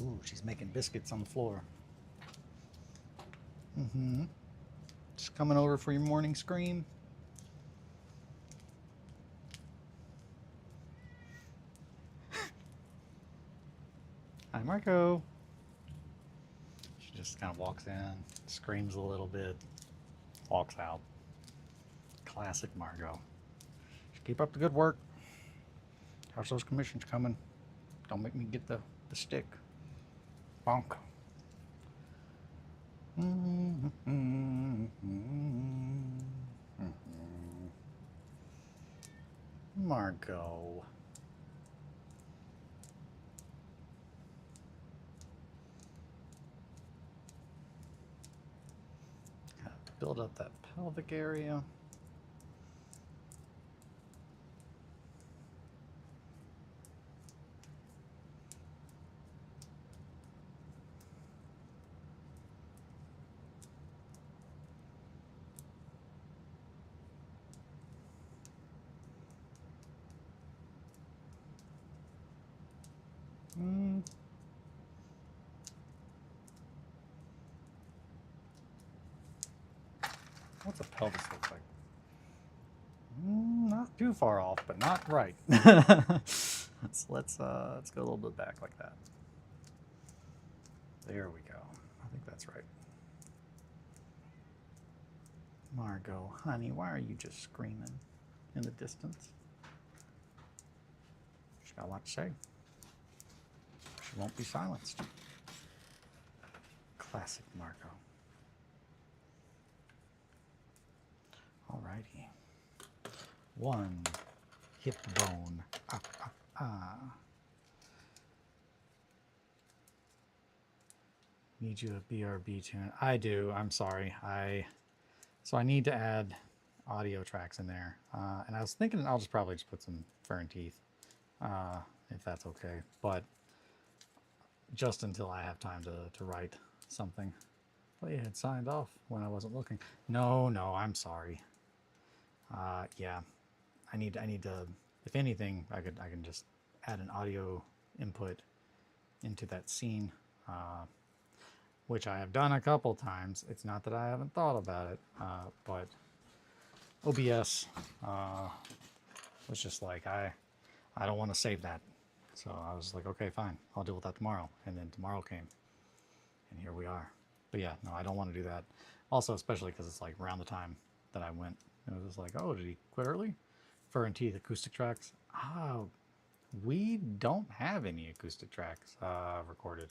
Ooh, she's making biscuits on the floor. Just coming over for your morning scream. Hi, Marco. She just kind of walks in, screams a little bit, walks out. Classic Margot. Keep up the good work. How's those commissions coming? Don't make me get the stick. Bonk. Margot. Build up that pelvic area. What's a pelvis look like? Not too far off, but not right. Let's go a little bit back like that. There we go. I think that's right. Margot, honey, why are you just screaming in the distance? She's got a lot to say. She won't be silenced. Classic Margot. Alrighty. One hip bone. Need you a BRB tune. I do. I'm sorry. So I need to add audio tracks in there. And I was thinking I'll probably just put some fur and teeth, if that's okay. But just until I have time to write something. Well, you had signed off when I wasn't looking. No, I'm sorry. Yeah, I need to. If anything, I can just add an audio input into that scene, which I have done a couple times. It's not that I haven't thought about it, but OBS was just like I don't want to save that, so I was like, okay, fine, I'll deal with that tomorrow. And then tomorrow came, and here we are. But yeah, no, I don't want to do that. Also, especially because it's like around the time that I went. It was just like, oh, did he quit early? Fur and Teeth acoustic tracks. Oh, we don't have any acoustic tracks recorded.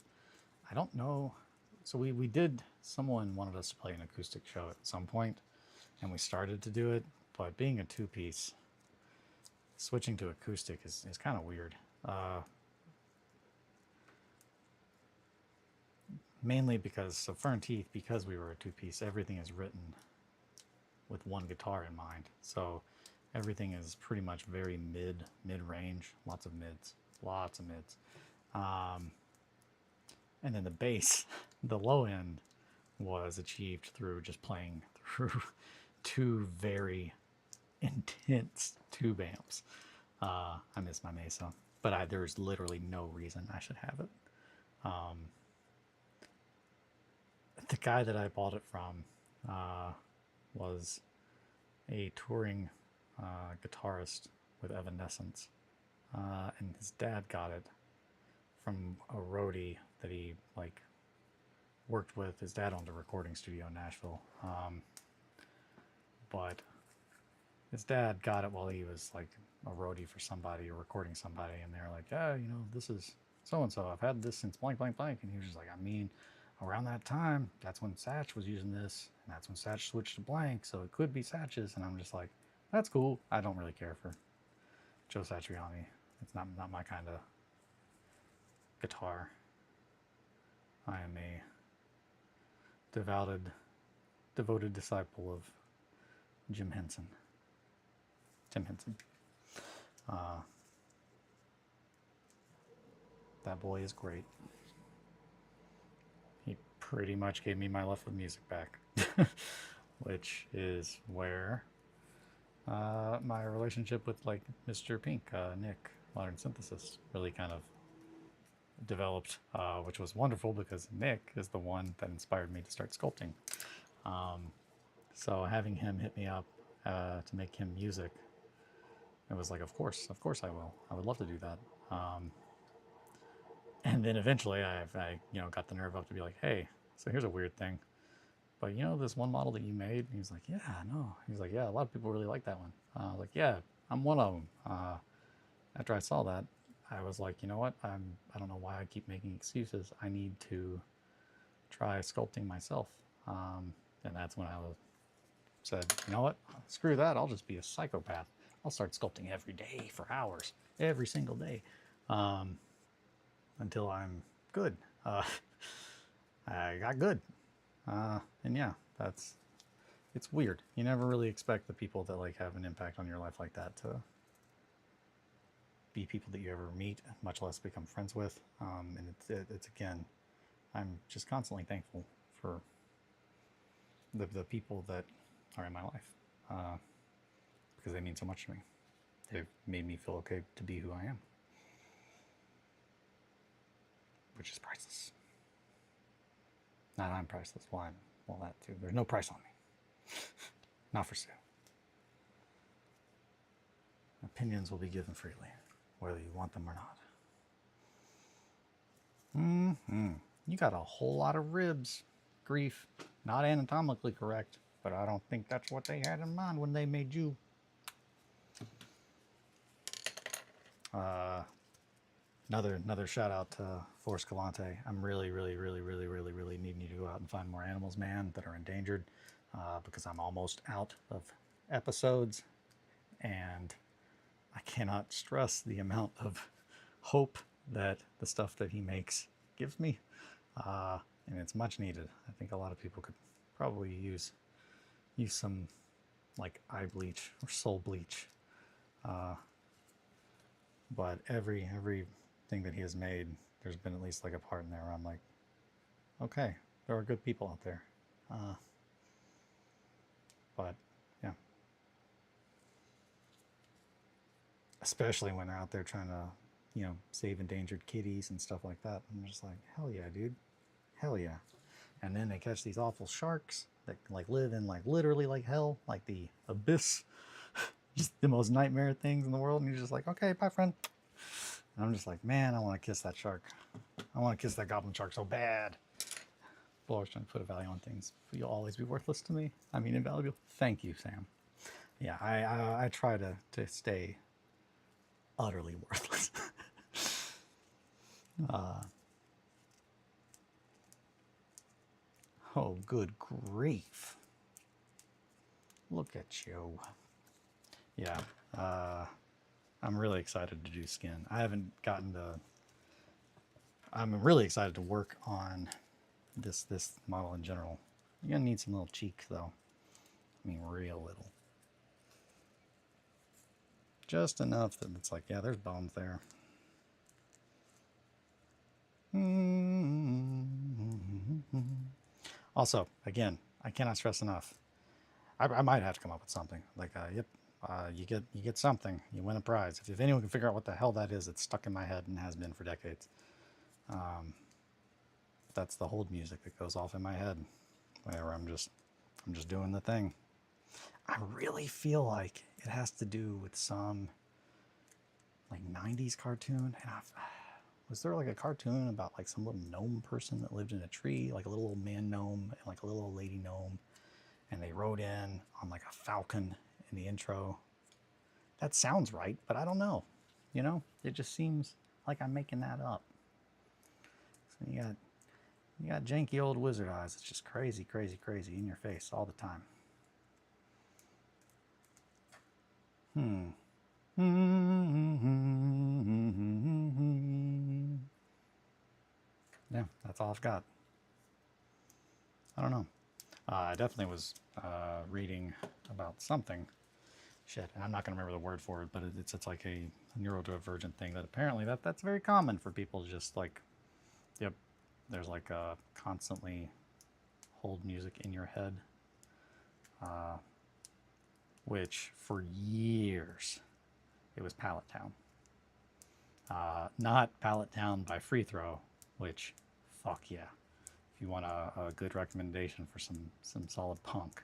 I don't know. So we did, someone wanted us to play an acoustic show at some point, and we started to do it, but being a two-piece, switching to acoustic is kind of weird. Mainly because, so Fern Teeth, because we were a two-piece, everything is written with one guitar in mind. So everything is pretty much very mid-range, lots of mids. And then the bass, the low end, was achieved through just playing through two very intense tube amps. I miss my Mesa, but there's literally no reason I should have it. The guy that I bought it from was a touring guitarist with Evanescence, and his dad got it from a roadie that he like worked with. His dad owned a recording studio in Nashville, but his dad got it while he was like a roadie for somebody or recording somebody, and they're like, yeah, you know, this is so and so. I've had this since blank blank blank, and he was just like, I mean, around that time, that's when Satch was using this, and that's when Satch switched to blank, so it could be Satch's. And I'm just like, that's cool. I don't really care for Joe Satriani. It's not my kind of guitar. I am a devoted disciple of Jim Henson. Tim Henson. That boy is great. He pretty much gave me my love for music back, which is where my relationship with like Mr. Pink, Nick, Modern Synthesis, really kind of developed, which was wonderful because Nick is the one that inspired me to start sculpting. So having him hit me up to make him music, it was like, of course I will. I would love to do that. And then eventually I got the nerve up to be like, hey, so here's a weird thing. But you know this one model that you made? And he's like, yeah, no. He's like, yeah, a lot of people really like that one. I was like, yeah, I'm one of them. After I saw that, I was like, you know what? I don't know why I keep making excuses. I need to try sculpting myself. And that's when I said, you know what? Screw that. I'll just be a psychopath. I'll start sculpting every day for hours, every single day, until I'm good. I got good. And yeah, it's weird. You never really expect the people that like have an impact on your life like that to be people that you ever meet, much less become friends with. And it's again, I'm just constantly thankful for the people that are in my life, because they mean so much to me. They've made me feel okay to be who I am, which is priceless. Not I'm priceless. Well, that too. There's no price on me. Not for sale. Opinions will be given freely, whether you want them or not. You got a whole lot of ribs. Grief. Not anatomically correct, but I don't think that's what they had in mind when they made you. Another shout out to RedWetSkeleton. I'm really needing you to go out and find more animals, man, that are endangered, because I'm almost out of episodes, and I cannot stress the amount of hope that the stuff that he makes gives me, and it's much needed. I think a lot of people could probably use some like eye bleach or soul bleach, but everything that he has made, there's been at least like a part in there where I'm like, okay, there are good people out there, but yeah, especially when they're out there trying to, save endangered kitties and stuff like that. I'm just like, hell yeah, dude, hell yeah. And then they catch these awful sharks that like live in like literally like hell, like the abyss, just the most nightmare things in the world. And you're just like, okay, bye, friend. And I'm just like, man, I want to kiss that shark. I want to kiss that goblin shark so bad. Well, I was trying to put a value on things, but you'll always be worthless to me. I mean, invaluable. Thank you, Sam. Yeah, I try to stay utterly worthless. Oh, good grief. Look at you. Yeah. I'm really excited to do skin. I haven't gotten to. I'm really excited to work on this model in general. You're gonna need some little cheeks though. I mean, real little. Just enough that it's like, yeah, there's bones there. Also, again, I cannot stress enough. I might have to come up with something like, yep, you get something, you win a prize. If anyone can figure out what the hell that is, it's stuck in my head and has been for decades. That's the hold music that goes off in my head whenever I'm just doing the thing. I really feel like it has to do with some like 90s cartoon. And was there like a cartoon about like some little gnome person that lived in a tree, like a little old man gnome and like a little old lady gnome, and they rode in on like a falcon in the intro? That sounds right, but I don't know. You know, it just seems like I'm making that up. So you got janky old wizard eyes. It's just crazy, crazy, crazy in your face all the time. Yeah, that's all I've got. I don't know. I definitely was reading about something. Shit, and I'm not going to remember the word for it, but it's like a neurodivergent thing that apparently that's very common for people. Just like, yep, there's like a constantly hold music in your head, which for years it was Pallet Town. Not Pallet Town by Free Throw, which, fuck yeah. If you want a good recommendation for some solid punk,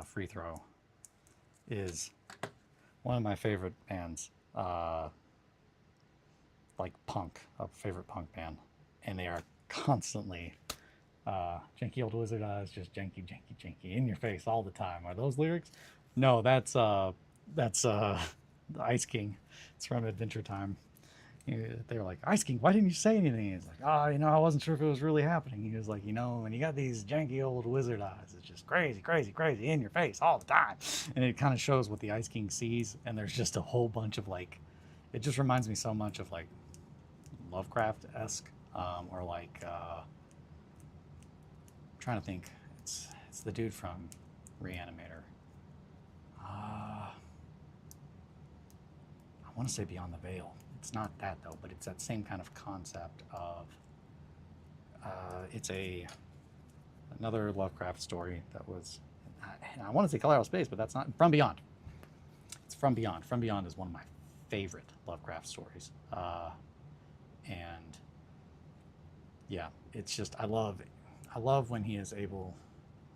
Free Throw is one of my favorite bands, like punk, a favorite punk band, and they are constantly janky old wizard eyes, just janky, janky, janky in your face all the time. Are those lyrics? No, that's the Ice King. It's from Adventure Time. They were like, Ice King, why didn't you say anything? He's like, I wasn't sure if it was really happening. He was like, when you got these janky old wizard eyes, it's just crazy, crazy, crazy in your face all the time. And it kind of shows what the Ice King sees. And there's just a whole bunch of like, it just reminds me so much of like Lovecraft-esque, or like, I'm trying to think. It's the dude from Reanimator. I want to say Beyond the Veil. It's not that though, but it's that same kind of concept of it's another Lovecraft story that was, I want to say Color Out of Space, but that's not. From Beyond. It's From Beyond. From Beyond is one of my favorite Lovecraft stories, and yeah, it's just I love when he is able.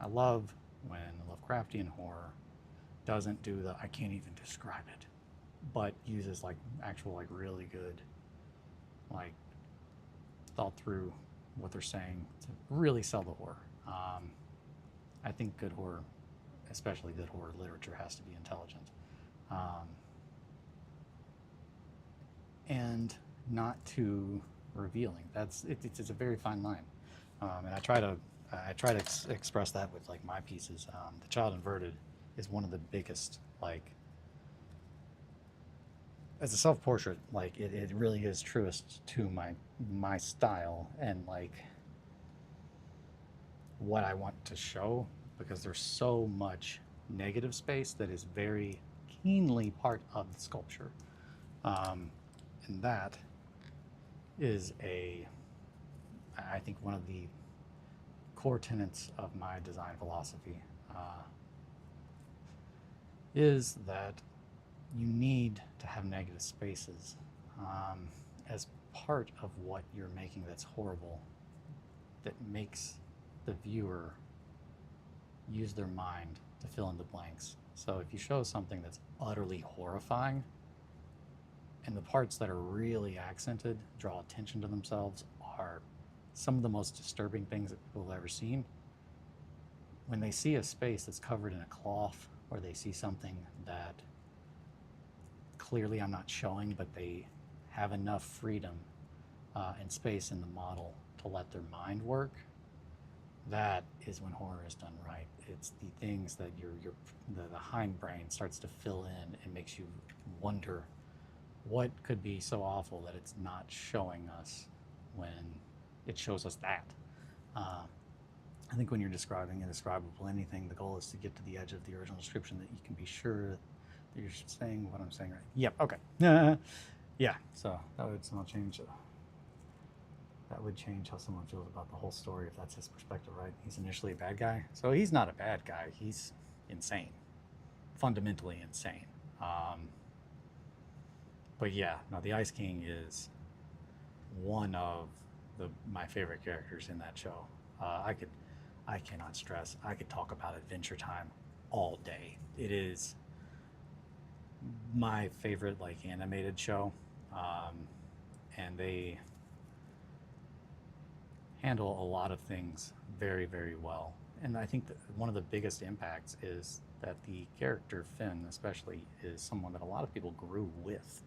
I love when Lovecraftian horror doesn't do the I can't even describe it, but uses like actual like really good like thought through what they're saying to really sell the horror. I think good horror, especially good horror literature, has to be intelligent, and not too revealing. It's a very fine line, and I try to express that with like my pieces. The Child Inverted is one of the biggest, like, as a self-portrait, like it really is truest to my style and like what I want to show, because there's so much negative space that is very keenly part of the sculpture, and that is I think one of the core tenets of my design philosophy, is that you need to have negative spaces as part of what you're making that's horrible, that makes the viewer use their mind to fill in the blanks. So if you show something that's utterly horrifying, and the parts that are really accented draw attention to themselves, are some of the most disturbing things that people have ever seen. When they see a space that's covered in a cloth, or they see something that clearly I'm not showing, but they have enough freedom and space in the model to let their mind work, that is when horror is done right. It's the things that the hindbrain starts to fill in and makes you wonder what could be so awful that it's not showing us when it shows us that? Uh, I think when you're describing indescribable anything, the goal is to get to the edge of the original description that you can be sure that you're saying what I'm saying right. Yep. Okay. Yeah. So that would somehow change. That would change how someone feels about the whole story if that's his perspective, right? He's initially a bad guy, so he's not a bad guy. He's insane, fundamentally insane. But yeah, no, the Ice King is one of my favorite characters in that show. I cannot stress. I could talk about Adventure Time all day. It is my favorite like animated show, and they handle a lot of things very, very well. And I think that one of the biggest impacts is that the character Finn, especially, is someone that a lot of people grew with,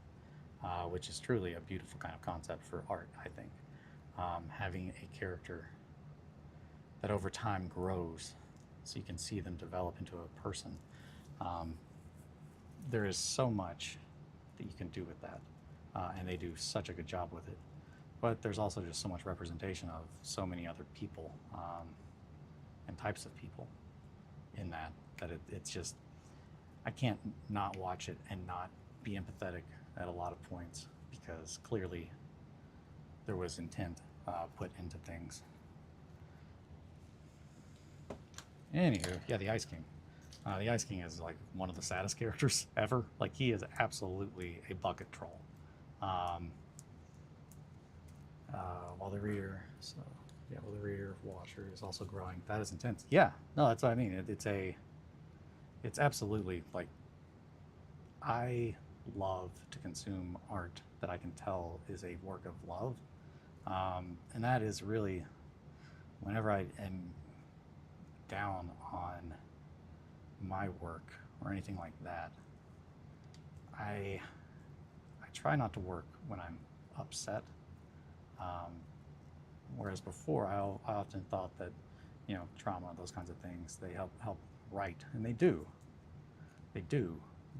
which is truly a beautiful kind of concept for art, I think. Having a character that over time grows so you can see them develop into a person. Um, there is so much that you can do with that, and they do such a good job with it. But there's also just so much representation of so many other people, and types of people in that it's just, I can't not watch it and not be empathetic at a lot of points because clearly there was intent put into things. Anywho, yeah, the Ice King. The Ice King is like one of the saddest characters ever. Like he is absolutely a bucket troll. Um, while the reader, so yeah, while the reader washer is also growing. That is intense. Yeah, no, that's what I mean. It's absolutely like I love to consume art that I can tell is a work of love, and that is really whenever I am down on my work or anything like that. I try not to work when I'm upset. Um, Whereas before, I often thought that, trauma, those kinds of things, they help write, and they do.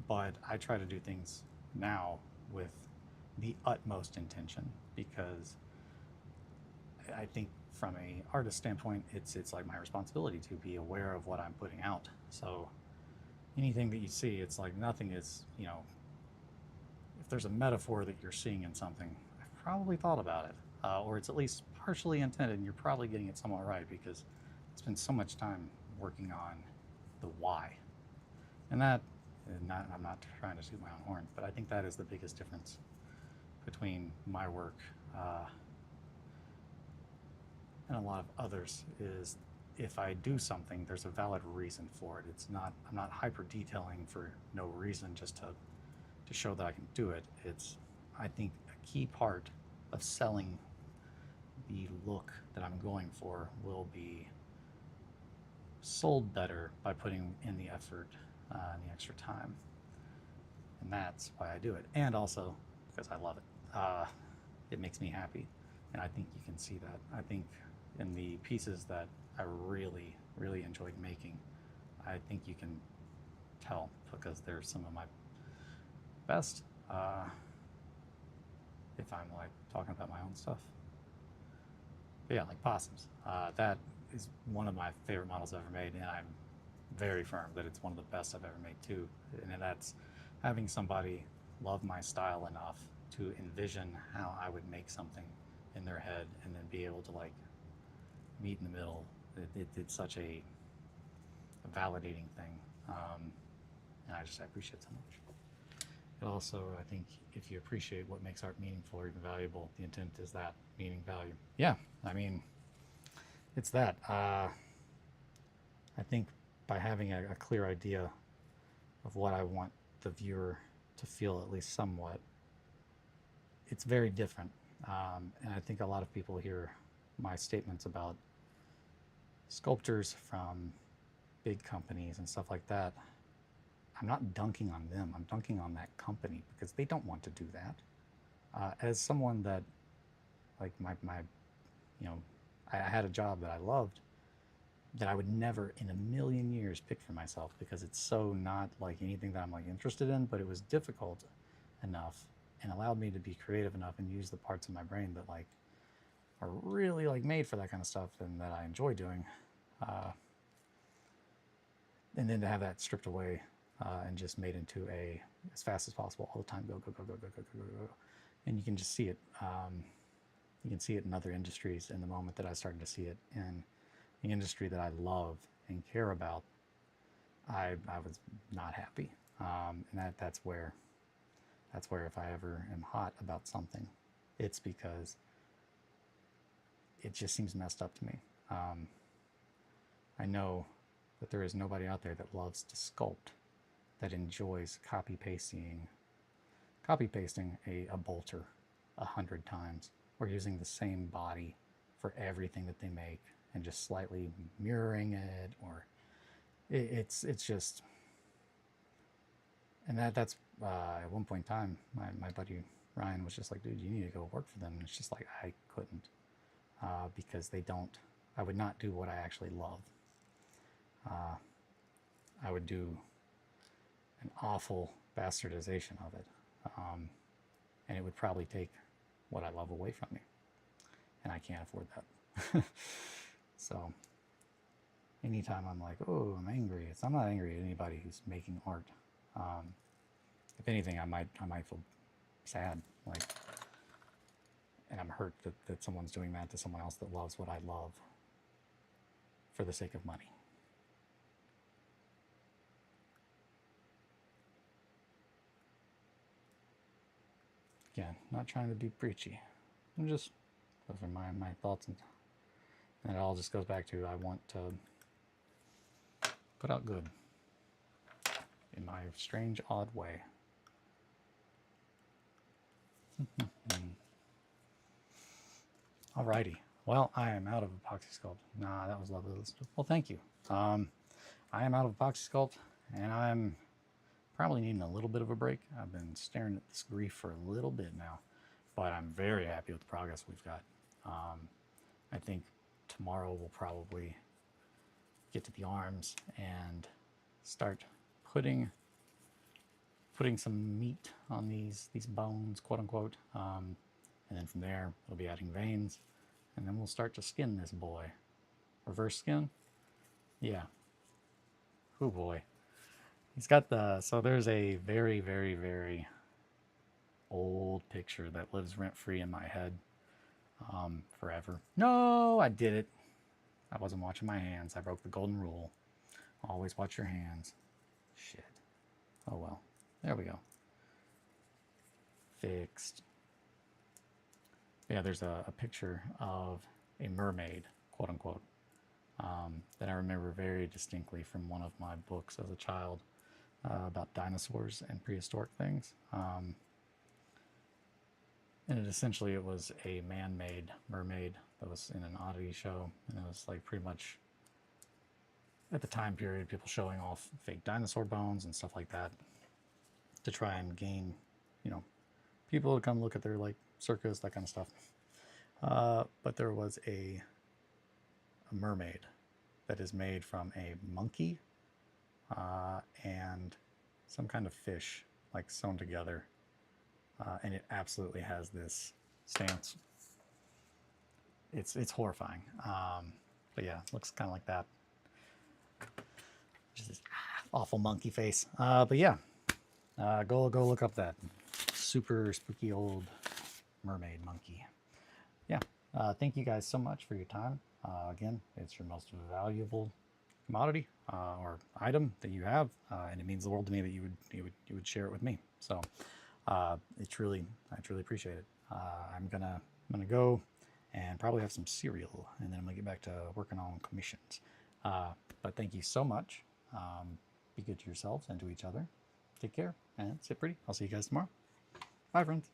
But I try to do things now with the utmost intention because I think from a artist standpoint, it's like my responsibility to be aware of what I'm putting out. So anything that you see, it's like nothing is, if there's a metaphor that you're seeing in something, I've probably thought about it. Or it's at least partially intended, and you're probably getting it somewhat right because I spend so much time working on the why. And that, I'm not trying to toot my own horn, but I think that is the biggest difference between my work and a lot of others is if I do something, there's a valid reason for it. I'm not hyper detailing for no reason just to show that I can do it. It's, I think, a key part of selling the look that I'm going for will be sold better by putting in the effort and the extra time. And that's why I do it. And also because I love it. It makes me happy. And I think you can see that. I think in the pieces that I really, really enjoyed making, I think you can tell because they're some of my best if I'm like talking about my own stuff. But yeah, like possums. That is one of my favorite models I've ever made, and I'm very firm that it's one of the best I've ever made too. And that's having somebody love my style enough to envision how I would make something in their head and then be able to like meet in the middle. It's such a validating thing, and I appreciate it so much. It also, I think, if you appreciate what makes art meaningful or even valuable, the intent is that meaning, value. Yeah, I mean, it's that. I think by having a clear idea of what I want the viewer to feel, at least somewhat, it's very different. And I think a lot of people hear my statements about sculptors from big companies and stuff like that. I'm not dunking on them. I'm dunking on that company because they don't want to do that. As someone that, like I had a job that I loved that I would never in a million years pick for myself because it's so not like anything that I'm like interested in, but it was difficult enough and allowed me to be creative enough and use the parts of my brain that like are really like made for that kind of stuff and that I enjoy doing. And then to have that stripped away and just made into a as fast as possible all the time, go, go, go, go, go, go, go, go, go. And you can just see it. You can see it in other industries. And the moment that I started to see it in the industry that I love and care about, I was not happy. And that's where if I ever am hot about something, it's because it just seems messed up to me. I know that there is nobody out there that loves to sculpt, that enjoys copy pasting a bolter 100 times, or using the same body for everything that they make and just slightly mirroring it, or it's just, and that's at one point in time my buddy Ryan was just like, dude, you need to go work for them. And it's just like I couldn't, because I would not do what I actually love. I would do an awful bastardization of it, and it would probably take what I love away from me, and I can't afford that. So anytime I'm like, oh, I'm angry, I'm not angry at anybody who's making art. If anything, I might feel sad, like, and I'm hurt that someone's doing that to someone else that loves what I love for the sake of money. Again, not trying to be preachy. I'm just, those are my thoughts, and it all just goes back to I want to put out good in my strange, odd way. Alrighty. Well, I am out of epoxy sculpt. Nah, that was lovely. Well, thank you. I am out of epoxy sculpt, and I'm probably needing a little bit of a break. I've been staring at this grief for a little bit now, but I'm very happy with the progress we've got. I think tomorrow we'll probably get to the arms and start putting some meat on these bones, quote unquote, and then from there we'll be adding veins, and then we'll start to skin this boy. Reverse skin? Yeah. Oh boy. He's got so there's a very, very, very old picture that lives rent-free in my head forever. No, I did it. I wasn't watching my hands. I broke the golden rule. Always watch your hands. Shit. Oh well. There we go. Fixed. Yeah, there's a picture of a mermaid, quote unquote, that I remember very distinctly from one of my books as a child. About dinosaurs and prehistoric things. And it was a man-made mermaid that was in an oddity show, and it was like pretty much at the time period people showing off fake dinosaur bones and stuff like that to try and gain, people to come look at their like circus, that kind of stuff. But there was a mermaid that is made from a monkey and some kind of fish, like sewn together, and it absolutely has this stance. It's horrifying, but yeah, it looks kind of like that. Just this awful monkey face. But yeah, go look up that super spooky old mermaid monkey. Yeah, thank you guys so much for your time. Again, it's your most valuable commodity or item that you have, and it means the world to me that you would share it with me. So I truly appreciate it. I'm gonna go and probably have some cereal, and then I'm gonna get back to working on commissions. But thank you so much. Be good to yourselves and to each other. Take care and sit pretty. I'll see you guys tomorrow. Bye, friends.